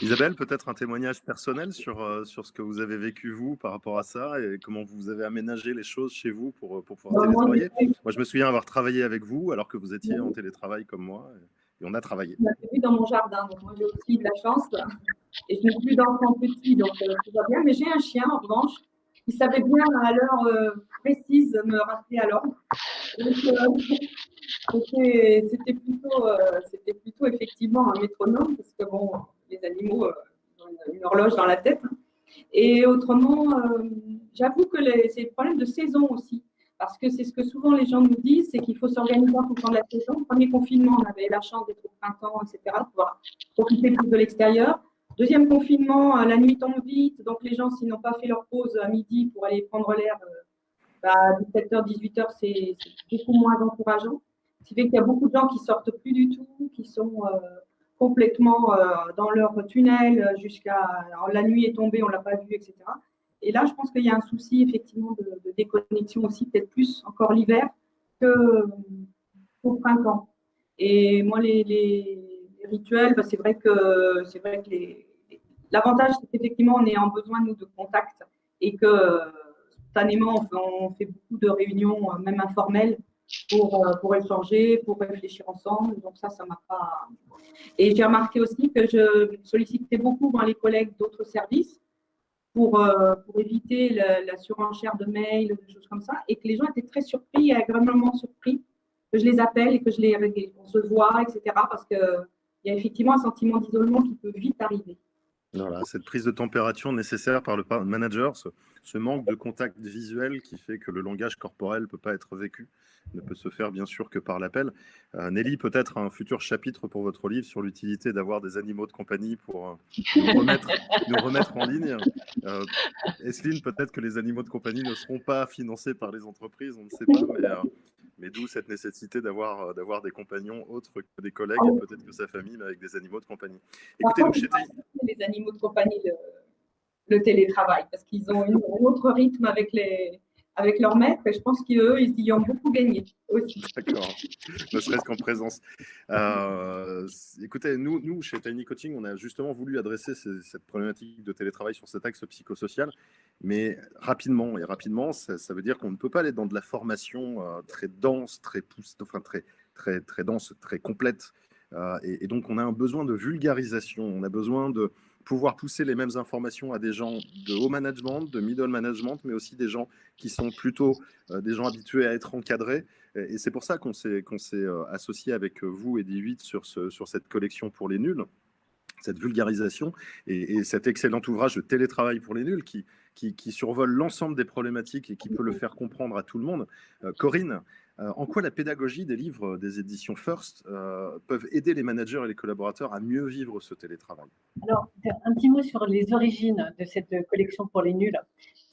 Isabelle, peut-être un témoignage personnel sur ce que vous avez vécu, vous, par rapport à ça, et comment vous avez aménagé les choses chez vous pour pouvoir télétravailler. Moi, je me souviens avoir travaillé avec vous, alors que vous étiez en télétravail comme moi, et on a travaillé. On l'a vu dans mon jardin, donc moi j'ai aussi de la chance, et je n'ai plus d'enfants petits, donc tout va bien, mais j'ai un chien, en revanche, qui savait bien à l'heure précise me rappeler à l'ordre. C'était plutôt effectivement un métronome, parce que bon, les animaux ont une horloge dans la tête. Et autrement, j'avoue que c'est le problème de saison aussi, parce que c'est ce que souvent les gens nous disent, c'est qu'il faut s'organiser en fonction de la saison. Premier confinement, on avait la chance d'être au printemps, etc., de pouvoir profiter plus de l'extérieur. Deuxième confinement, la nuit tombe vite, donc les gens, s'ils n'ont pas fait leur pause à midi pour aller prendre l'air, 17h, 18h, c'est beaucoup moins encourageant. Ce qui fait qu'il y a beaucoup de gens qui sortent plus du tout, qui sont complètement dans leur tunnel jusqu'à la nuit est tombée, on ne l'a pas vu, etc. Et là, je pense qu'il y a un souci effectivement de déconnexion aussi, peut-être plus encore l'hiver qu'au printemps. Et moi, les rituels, c'est vrai que l'avantage, c'est qu'effectivement, on est en besoin, nous, de contact et que spontanément, on fait beaucoup de réunions, même informelles, pour échanger, pour réfléchir ensemble. Donc ça m'a pas… Et j'ai remarqué aussi que je sollicitais beaucoup les collègues d'autres services pour éviter la surenchère de mails, des choses comme ça, et que les gens étaient très surpris et agréablement surpris que je les appelle et que on se voit, etc. Parce qu'il y a effectivement un sentiment d'isolement qui peut vite arriver. Voilà, cette prise de température nécessaire par le manager, ce manque de contact visuel qui fait que le langage corporel ne peut pas être vécu, ne peut se faire bien sûr que par l'appel. Nelly, peut-être un futur chapitre pour votre livre sur l'utilité d'avoir des animaux de compagnie pour nous remettre en ligne. Esline, peut-être que les animaux de compagnie ne seront pas financés par les entreprises, on ne sait pas, mais d'où cette nécessité d'avoir des compagnons autres que des collègues, et peut-être que sa famille, mais avec des animaux de compagnie. Écoutez, nous, les animaux de compagnie, le télétravail, parce qu'ils ont un autre rythme avec leur maître, et je pense qu'eux, ils y ont beaucoup gagné aussi. D'accord, ne serait-ce qu'en présence. Écoutez, nous, chez Tiny Coaching, on a justement voulu adresser cette problématique de télétravail sur cet axe psychosocial, mais rapidement, ça veut dire qu'on ne peut pas aller dans de la formation très dense, très dense, très complète, et donc on a un besoin de vulgarisation, on a besoin de pouvoir pousser les mêmes informations à des gens de haut management, de middle management, mais aussi des gens qui sont plutôt des gens habitués à être encadrés. Et c'est pour ça qu'on s'est associé avec vous et D8 sur cette collection pour les nuls, cette vulgarisation et cet excellent ouvrage de télétravail pour les nuls qui survole l'ensemble des problématiques et qui peut le faire comprendre à tout le monde. Corinne, en quoi la pédagogie des livres des éditions First peuvent aider les managers et les collaborateurs à mieux vivre ce télétravail? Alors, un petit mot sur les origines de cette collection pour les nuls.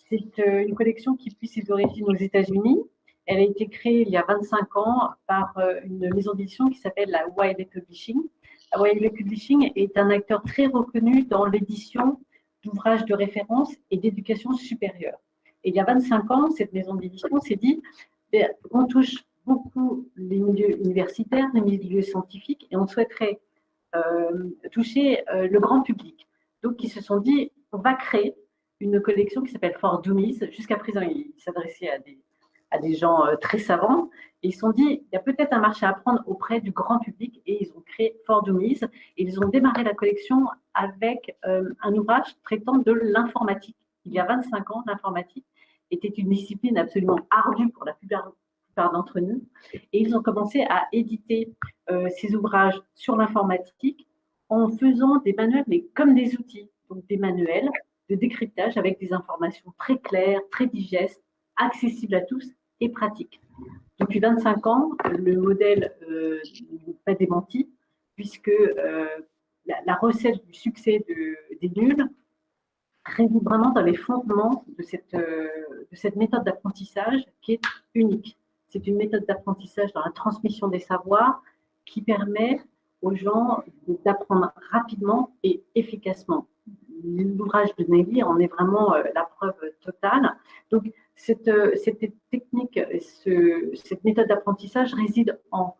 C'est une collection qui puise ses origines aux États-Unis. Elle a été créée il y a 25 ans par une maison d'édition qui s'appelle la Wiley Publishing. La Wiley Publishing est un acteur très reconnu dans l'édition d'ouvrages de référence et d'éducation supérieure. Et il y a 25 ans, cette maison d'édition s'est dit on touche beaucoup les milieux universitaires, les milieux scientifiques, et on souhaiterait toucher le grand public. Donc, ils se sont dit, on va créer une collection qui s'appelle For Dummies. Jusqu'à présent, ils s'adressaient à des gens très savants. Et ils se sont dit, il y a peut-être un marché à prendre auprès du grand public. Et ils ont créé For Dummies. Et ils ont démarré la collection avec un ouvrage traitant de l'informatique. Il y a 25 ans, l'informatique était une discipline absolument ardue pour la plupart d'entre nous. Et ils ont commencé à éditer ces ouvrages sur l'informatique en faisant des manuels, mais comme des outils. Donc des manuels de décryptage avec des informations très claires, très digestes, accessibles à tous et pratiques. Depuis 25 ans, le modèle n'est pas démenti, puisque la recette du succès des nuls réside vraiment dans les fondements de cette méthode d'apprentissage qui est unique. C'est une méthode d'apprentissage dans la transmission des savoirs qui permet aux gens d'apprendre rapidement et efficacement. L'ouvrage de Nelly en est vraiment la preuve totale. Donc, cette technique, cette méthode d'apprentissage réside en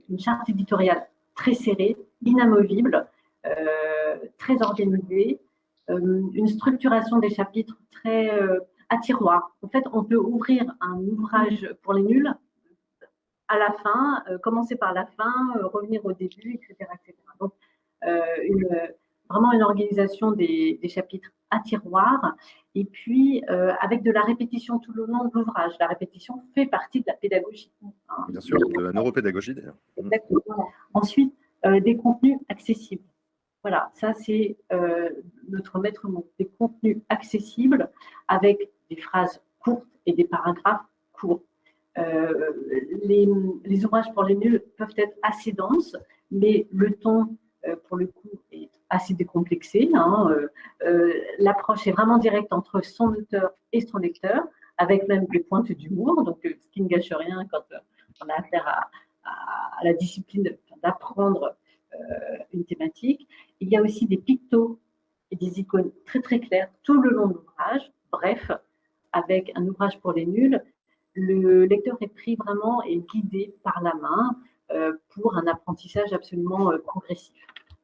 une charte éditoriale très serrée, inamovible, très organisée, une structuration des chapitres très à tiroir. En fait, on peut ouvrir un ouvrage pour les nuls à la fin, commencer par la fin, revenir au début, etc. etc. Donc, vraiment une organisation des chapitres à tiroir, et puis avec de la répétition tout le long de l'ouvrage. La répétition fait partie de la pédagogie. Hein. Bien sûr, de la neuropédagogie d'ailleurs. Exactement. Ensuite, des contenus accessibles. Voilà, ça c'est notre maître mot, des contenus accessibles avec des phrases courtes et des paragraphes courts. Les ouvrages pour les nuls peuvent être assez denses, mais le ton, pour le coup, est assez décomplexé. Hein. L'approche est vraiment directe entre son auteur et son lecteur, avec même des pointes d'humour, donc ce qui ne gâche rien quand on a affaire à la discipline d'apprendre une thématique. Il y a aussi des pictos et des icônes très très claires tout le long de l'ouvrage. Bref, avec un ouvrage pour les nuls, le lecteur est pris vraiment et guidé par la main pour un apprentissage absolument progressif.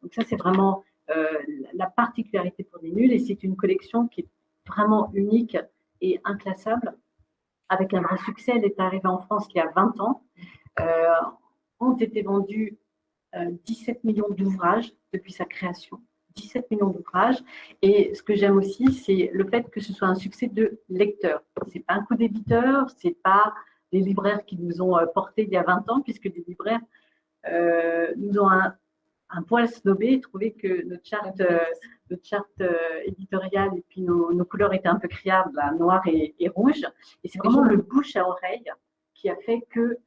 Donc ça, c'est vraiment la particularité pour les nuls, et c'est une collection qui est vraiment unique et inclassable, avec un vrai succès. Elle est arrivée en France il y a 20 ans. Ont été vendus 17 millions d'ouvrages depuis sa création. 17 millions d'ouvrages. Et ce que j'aime aussi, c'est le fait que ce soit un succès de lecteur. Ce n'est pas un coup d'éditeur, ce n'est pas les libraires qui nous ont portés il y a 20 ans, puisque les libraires nous ont un poil snobé et trouvé que notre charte éditoriale et puis nos couleurs étaient un peu criardes, là, noir et rouge. Et c'est vraiment le bouche à oreille qui a fait que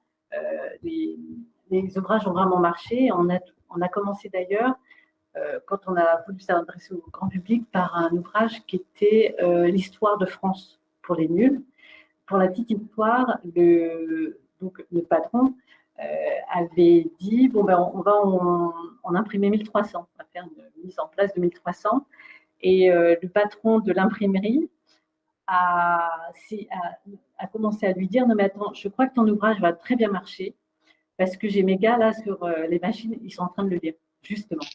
les ouvrages ont vraiment marché. On a commencé d'ailleurs, quand on a voulu s'adresser au grand public, par un ouvrage qui était l'histoire de France pour les nuls. Pour la petite histoire, le patron avait dit bon ben on va en imprimer 1300, on va faire une mise en place de 1300, et le patron de l'imprimerie a commencé à lui dire non mais attends, je crois que ton ouvrage va très bien marcher parce que j'ai mes gars là sur les machines, ils sont en train de le lire justement.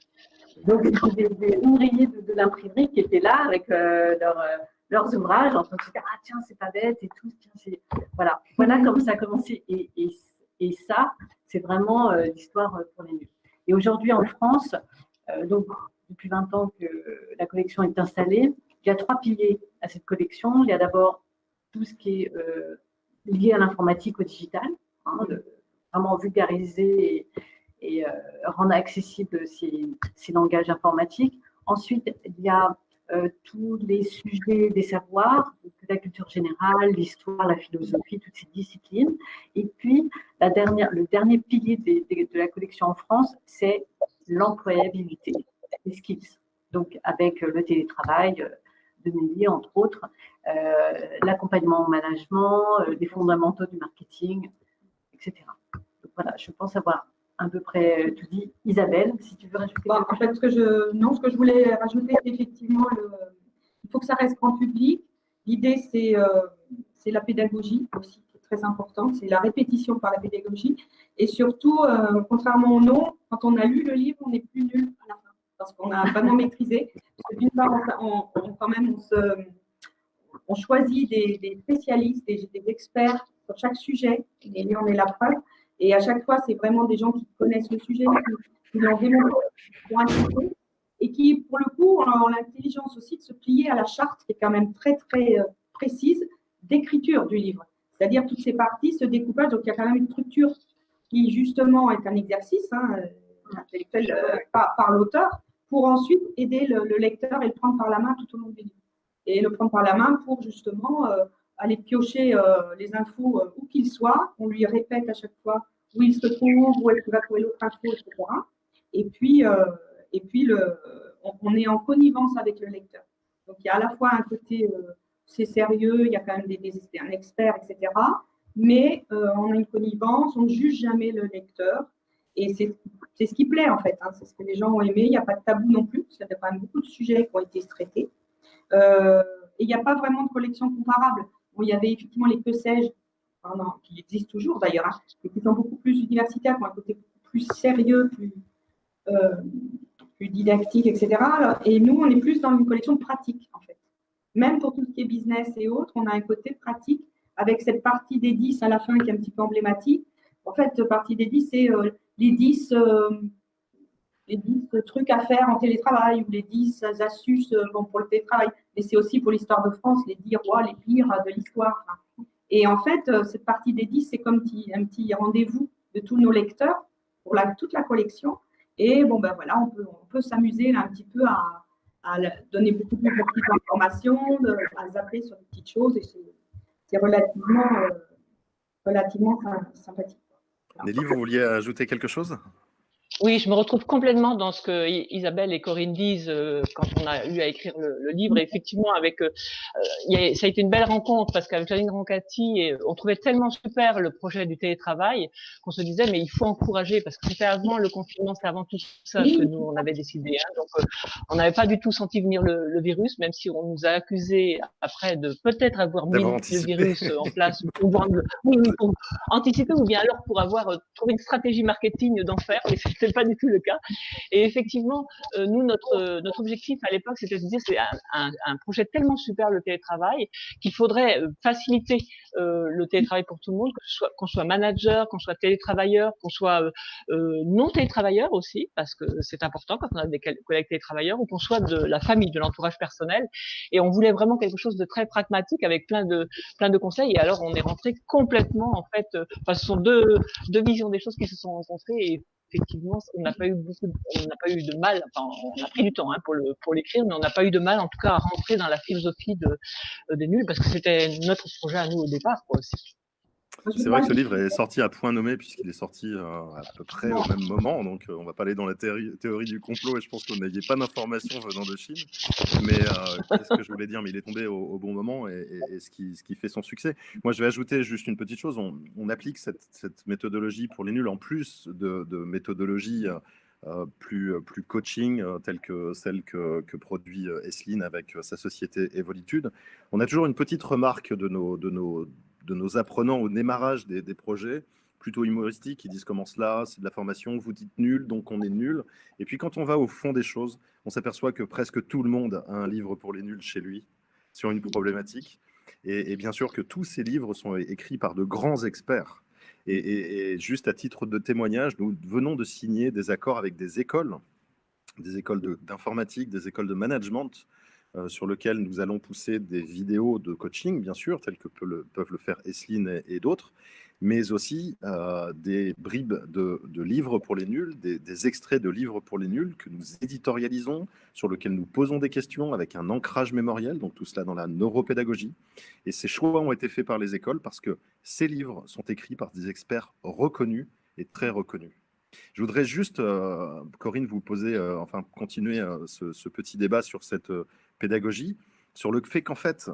Donc c'était des ouvriers de l'imprimerie qui étaient là avec leurs ouvrages en train de se dire ah tiens c'est pas bête et tout, tiens, voilà comme ça a commencé. Et ça, c'est vraiment l'histoire pour les nuls. Et aujourd'hui, en France, donc depuis 20 ans que la collection est installée, il y a 3 piliers à cette collection. Il y a d'abord tout ce qui est lié à l'informatique, au digital, de vraiment vulgariser et rendre accessibles ces langages informatiques. Ensuite, il y a tous les sujets des savoirs, la culture générale, l'histoire, la philosophie, toutes ces disciplines. Et puis, le dernier pilier de la collection en France, c'est l'employabilité, les skills. Donc, avec le télétravail de Nelly, entre autres, l'accompagnement au management, les fondamentaux du marketing, etc. Donc, voilà, je pense avoir à peu près tout dit. Isabelle, si tu veux rajouter quelque chose. En fait, ce que je voulais rajouter, c'est effectivement, il faut que ça reste grand public. L'idée, c'est la pédagogie aussi, qui est très importante. C'est la répétition par la pédagogie. Et surtout, contrairement au nom, quand on a lu le livre, on n'est plus nul à la fin, parce qu'on a vraiment maîtrisé. Parce que d'une part, on choisit des spécialistes, des experts sur chaque sujet, et on est la preuve. Et à chaque fois, c'est vraiment des gens qui connaissent le sujet, qui l'ont démontré, et qui, pour le coup, ont l'intelligence aussi de se plier à la charte, qui est quand même très, très précise, d'écriture du livre. C'est-à-dire toutes ces parties, ce découpage, donc il y a quand même une structure qui, justement, est un exercice intellectuel par l'auteur, pour ensuite aider le lecteur et le prendre par la main tout au long du livre. Et le prendre par la main pour, justement, aller piocher les infos où qu'il soit. On lui répète à chaque fois où il se trouve, où est-ce qu'il va trouver l'autre info, etc. Et puis on est en connivence avec le lecteur. Donc, il y a à la fois un côté, c'est sérieux, il y a quand même un expert, etc. Mais on a une connivence, on ne juge jamais le lecteur. Et c'est ce qui plaît, en fait. C'est ce que les gens ont aimé. Il n'y a pas de tabou non plus, parce qu'il y a quand même beaucoup de sujets qui ont été traités. Et il n'y a pas vraiment de collection comparable. Bon, il y avait effectivement les Que sais-je, qui existent toujours d'ailleurs, mais qui sont beaucoup plus universitaires, qui ont un côté plus sérieux, plus didactique, etc. Et nous, on est plus dans une collection pratique, en fait. Même pour tout ce qui est business et autres, on a un côté pratique, avec cette partie des 10 à la fin qui est un petit peu emblématique. En fait, cette partie des 10, c'est les 10 trucs à faire en télétravail, ou les 10 astuces pour le télétravail. Mais c'est aussi pour l'histoire de France, les 10 rois, les pires de l'histoire. Et en fait, cette partie des 10, c'est comme un petit rendez-vous de tous nos lecteurs pour toute la collection. Et bon, ben voilà, on peut s'amuser un petit peu à donner beaucoup plus de petites informations, à zapper sur des petites choses. Et c'est relativement sympathique. Nelly, vous vouliez ajouter quelque chose ? Oui, je me retrouve complètement dans ce que Isabelle et Corinne disent quand on a eu à écrire le livre. Et effectivement, ça a été une belle rencontre parce qu'avec Janine Roncati, on trouvait tellement super le projet du télétravail qu'on se disait mais il faut encourager parce que c'était avant le confinement, c'était avant tout ça que nous on avait décidé. Donc on n'avait pas du tout senti venir le virus, même si on nous a accusé après de peut-être avoir mis le virus en place pour anticiper ou bien alors pour avoir trouvé une stratégie marketing d'enfer. Mais c'est pas du tout le cas. Et effectivement, nous, notre objectif à l'époque, c'était de se dire, c'est un projet tellement super, le télétravail, qu'il faudrait faciliter le télétravail pour tout le monde, qu'on soit manager, qu'on soit télétravailleur, qu'on soit non télétravailleur aussi, parce que c'est important quand on a des collègues télétravailleurs, ou qu'on soit de la famille, de l'entourage personnel. Et on voulait vraiment quelque chose de très pragmatique avec plein de conseils. Et alors, on est rentré complètement, en fait, ce sont deux visions des choses qui se sont rencontrées. Et effectivement, on n'a pas eu de mal. Enfin, on a pris du temps pour l'écrire, mais on n'a pas eu de mal, en tout cas, à rentrer dans la philosophie des nuls, parce que c'était notre projet à nous au départ, quoi, aussi. C'est vrai que ce livre est sorti à point nommé puisqu'il est sorti à peu près au même moment, donc on ne va pas aller dans la théorie du complot et je pense qu'on n'avait pas d'informations venant de Chine, mais qu'est-ce que je voulais dire, mais il est tombé au bon moment et ce qui fait son succès. Moi je vais ajouter juste une petite chose, on applique cette méthodologie pour les nuls en plus de méthodologies plus coaching, telle que celle que produit Esleen avec sa société Evolitude. On a toujours une petite remarque de nos apprenants au démarrage des projets, plutôt humoristiques, ils disent comment cela, c'est de la formation, vous dites nul, donc on est nul. Et puis quand on va au fond des choses, on s'aperçoit que presque tout le monde a un livre pour les nuls chez lui, sur une problématique. Et bien sûr que tous ces livres sont écrits par de grands experts. Et juste à titre de témoignage, nous venons de signer des accords avec des écoles d'informatique, des écoles de management, sur lequel nous allons pousser des vidéos de coaching, bien sûr, telles que peuvent le faire Esleen et d'autres, mais aussi des bribes de livres pour les nuls, des extraits de livres pour les nuls que nous éditorialisons, sur lesquels nous posons des questions avec un ancrage mémoriel, donc tout cela dans la neuropédagogie. Et ces choix ont été faits par les écoles parce que ces livres sont écrits par des experts reconnus et très reconnus. Je voudrais juste, Corinne, vous poser, continuer ce petit débat sur cette pédagogie, sur le fait qu'en fait,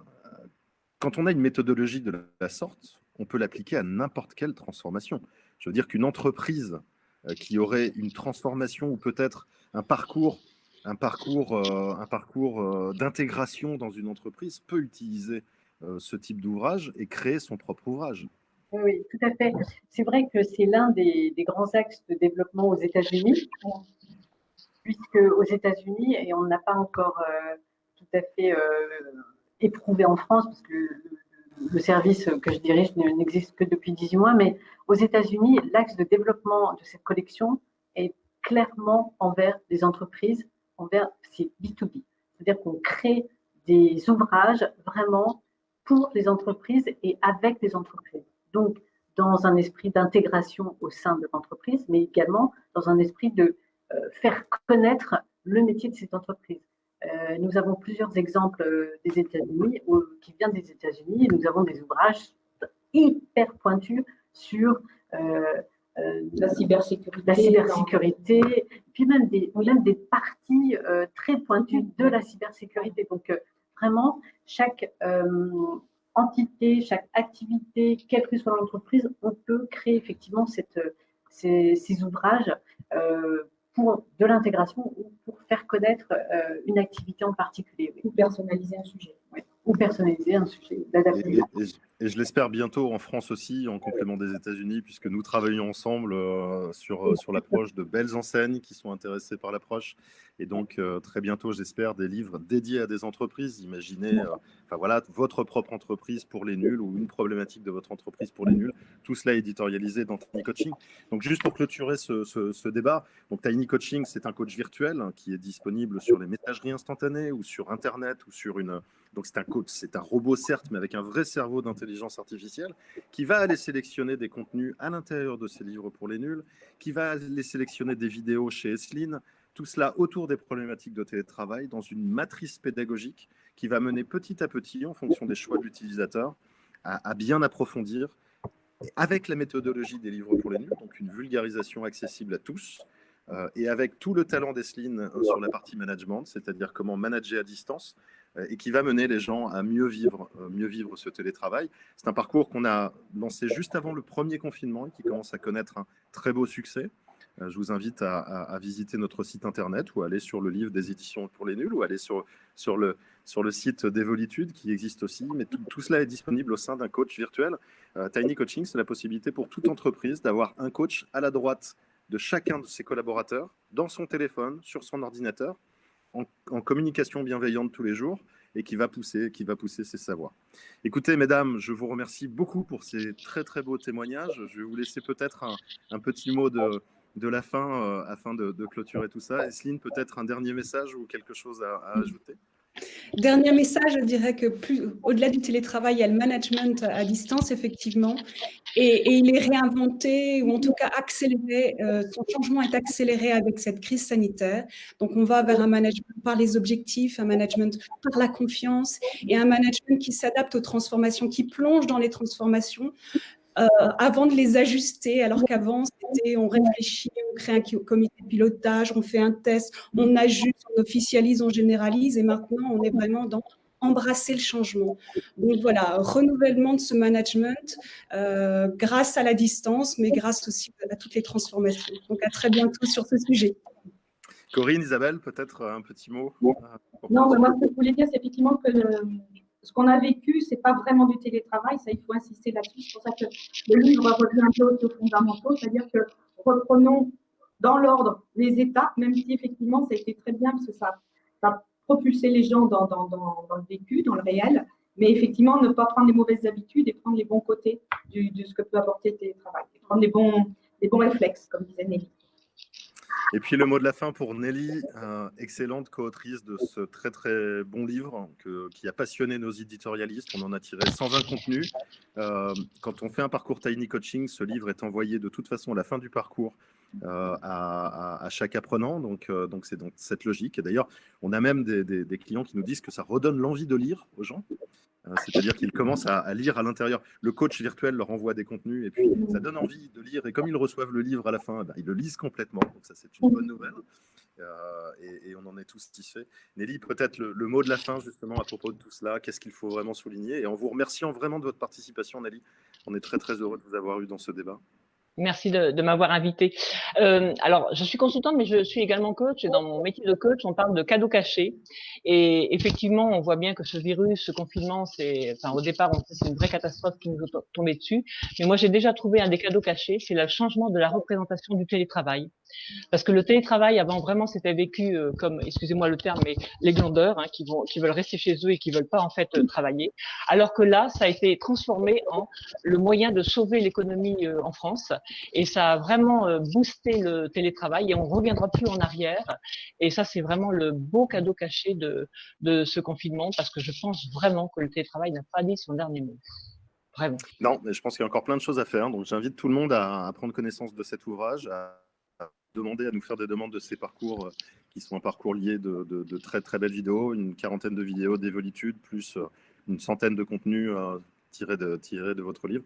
quand on a une méthodologie de la sorte, on peut l'appliquer à n'importe quelle transformation. Je veux dire qu'une entreprise qui aurait une transformation ou peut-être un parcours d'intégration dans une entreprise peut utiliser ce type d'ouvrage et créer son propre ouvrage. Oui, tout à fait. C'est vrai que c'est l'un des grands axes de développement aux États-Unis, puisque aux États-Unis, et on n'a pas encore tout à fait éprouvé en France, parce que le service que je dirige n'existe que depuis 18 mois, mais aux États-Unis, l'axe de développement de cette collection est clairement envers les entreprises, c'est B2B. C'est-à-dire qu'on crée des ouvrages vraiment pour les entreprises et avec les entreprises. Donc, dans un esprit d'intégration au sein de l'entreprise, mais également dans un esprit de faire connaître le métier de cette entreprise. Nous avons plusieurs exemples des États-Unis, qui viennent des États-Unis, et nous avons des ouvrages hyper pointus sur la cybersécurité, puis même des parties très pointues de la cybersécurité. Donc, vraiment, chaque entité, chaque activité, quelle que soit l'entreprise, on peut créer effectivement ces ouvrages pour de l'intégration ou pour faire connaître une activité en particulier. Oui. Ou personnaliser un sujet. Oui. Ou personnaliser un sujet, l'adapter. Et je l'espère bientôt en France aussi, en complément des États-Unis, puisque nous travaillons ensemble sur l'approche de belles enseignes qui sont intéressées par l'approche. Et donc, très bientôt, j'espère, des livres dédiés à des entreprises. Imaginez, votre propre entreprise pour les nuls ou une problématique de votre entreprise pour les nuls. Tout cela éditorialisé dans Tiny Coaching. Donc, juste pour clôturer ce débat, donc Tiny Coaching, c'est un coach virtuel qui est disponible sur les messageries instantanées ou sur Internet ou sur une... Donc, c'est un coach, c'est un robot, certes, mais avec un vrai cerveau d'intelligence artificielle qui va aller sélectionner des contenus à l'intérieur de ces livres pour les nuls, qui va aller sélectionner des vidéos chez Esleen, tout cela autour des problématiques de télétravail dans une matrice pédagogique qui va mener petit à petit, en fonction des choix de l'utilisateur, à bien approfondir avec la méthodologie des livres pour les nuls, donc une vulgarisation accessible à tous, et avec tout le talent d'Esleen sur la partie management, c'est-à-dire comment manager à distance, et qui va mener les gens à mieux vivre ce télétravail. C'est un parcours qu'on a lancé juste avant le premier confinement et qui commence à connaître un très beau succès. Je vous invite à visiter notre site internet ou aller sur le livre des éditions pour les nuls ou aller sur le site d'Evolitude qui existe aussi. Mais tout cela est disponible au sein d'un coach virtuel. Tiny Coaching, c'est la possibilité pour toute entreprise d'avoir un coach à la droite de chacun de ses collaborateurs dans son téléphone, sur son ordinateur, en communication bienveillante tous les jours et qui va pousser ses savoirs. Écoutez, mesdames, je vous remercie beaucoup pour ces très très beaux témoignages. Je vais vous laisser peut-être un petit mot de la fin afin de clôturer tout ça. Esline, peut-être un dernier message ou quelque chose à ajouter? Dernier message, je dirais que au-delà du télétravail, il y a le management à distance, effectivement, et il est réinventé, ou en tout cas accéléré, son changement est accéléré avec cette crise sanitaire. Donc on va vers un management par les objectifs, un management par la confiance, et un management qui s'adapte aux transformations, qui plonge dans les transformations, avant de les ajuster, alors qu'avant, c'était on réfléchit, on crée un comité de pilotage, on fait un test, on ajuste, on officialise, on généralise, et maintenant, on est vraiment dans embrasser le changement. Donc voilà, renouvellement de ce management grâce à la distance, mais grâce aussi à toutes les transformations. Donc à très bientôt sur ce sujet. Corinne, Isabelle, peut-être un petit mot? Non, mais moi, ce que je voulais dire, c'est effectivement que ce qu'on a vécu, ce n'est pas vraiment du télétravail, ça, il faut insister là-dessus. C'est pour ça que le livre revient un peu aux fondamentaux, c'est-à-dire que reprenons dans l'ordre les étapes, même si effectivement, ça a été très bien, parce que ça a propulsé les gens dans le vécu, dans le réel, mais effectivement, ne pas prendre les mauvaises habitudes et prendre les bons côtés de ce que peut apporter le télétravail, et prendre les bons réflexes, comme disait Nelly. Et puis le mot de la fin pour Nelly, excellente co-autrice de ce très très bon livre qui a passionné nos éditorialistes. On en a tiré 120 contenus. Quand on fait un parcours Tiny Coaching, ce livre est envoyé de toute façon à la fin du parcours à chaque apprenant. Donc c'est donc cette logique. Et d'ailleurs, on a même des clients qui nous disent que ça redonne l'envie de lire aux gens. C'est-à-dire qu'ils commencent à lire à l'intérieur. Le coach virtuel leur envoie des contenus et puis ça donne envie de lire. Et comme ils reçoivent le livre à la fin, ils le lisent complètement. Donc ça, c'est une bonne nouvelle. Et on en est tous satisfaits. Nelly, peut-être le mot de la fin justement à propos de tout cela. Qu'est-ce qu'il faut vraiment souligner? Et en vous remerciant vraiment de votre participation, Nelly. On est très très heureux de vous avoir eu dans ce débat. Merci de m'avoir invité. Alors, je suis consultante, mais je suis également coach. Et dans mon métier de coach, on parle de cadeaux cachés. Et effectivement, on voit bien que ce virus, ce confinement, au départ, c'est une vraie catastrophe qui nous est tombée dessus. Mais moi, j'ai déjà trouvé un des cadeaux cachés, c'est le changement de la représentation du télétravail. Parce que le télétravail, avant, vraiment, c'était vécu comme, excusez-moi le terme, mais les glandeurs, qui veulent rester chez eux et qui veulent pas, en fait, travailler. Alors que là, ça a été transformé en le moyen de sauver l'économie en France. Et ça a vraiment boosté le télétravail et on ne reviendra plus en arrière. Et ça, c'est vraiment le beau cadeau caché de ce confinement parce que je pense vraiment que le télétravail n'a pas dit son dernier mot. Vraiment. Non, mais je pense qu'il y a encore plein de choses à faire. Donc, j'invite tout le monde à prendre connaissance de cet ouvrage, à demander à nous faire des demandes de ces parcours qui sont un parcours lié de très très belles vidéos, une quarantaine de vidéos d'évolutude, plus une centaine de contenus tirés de votre livre.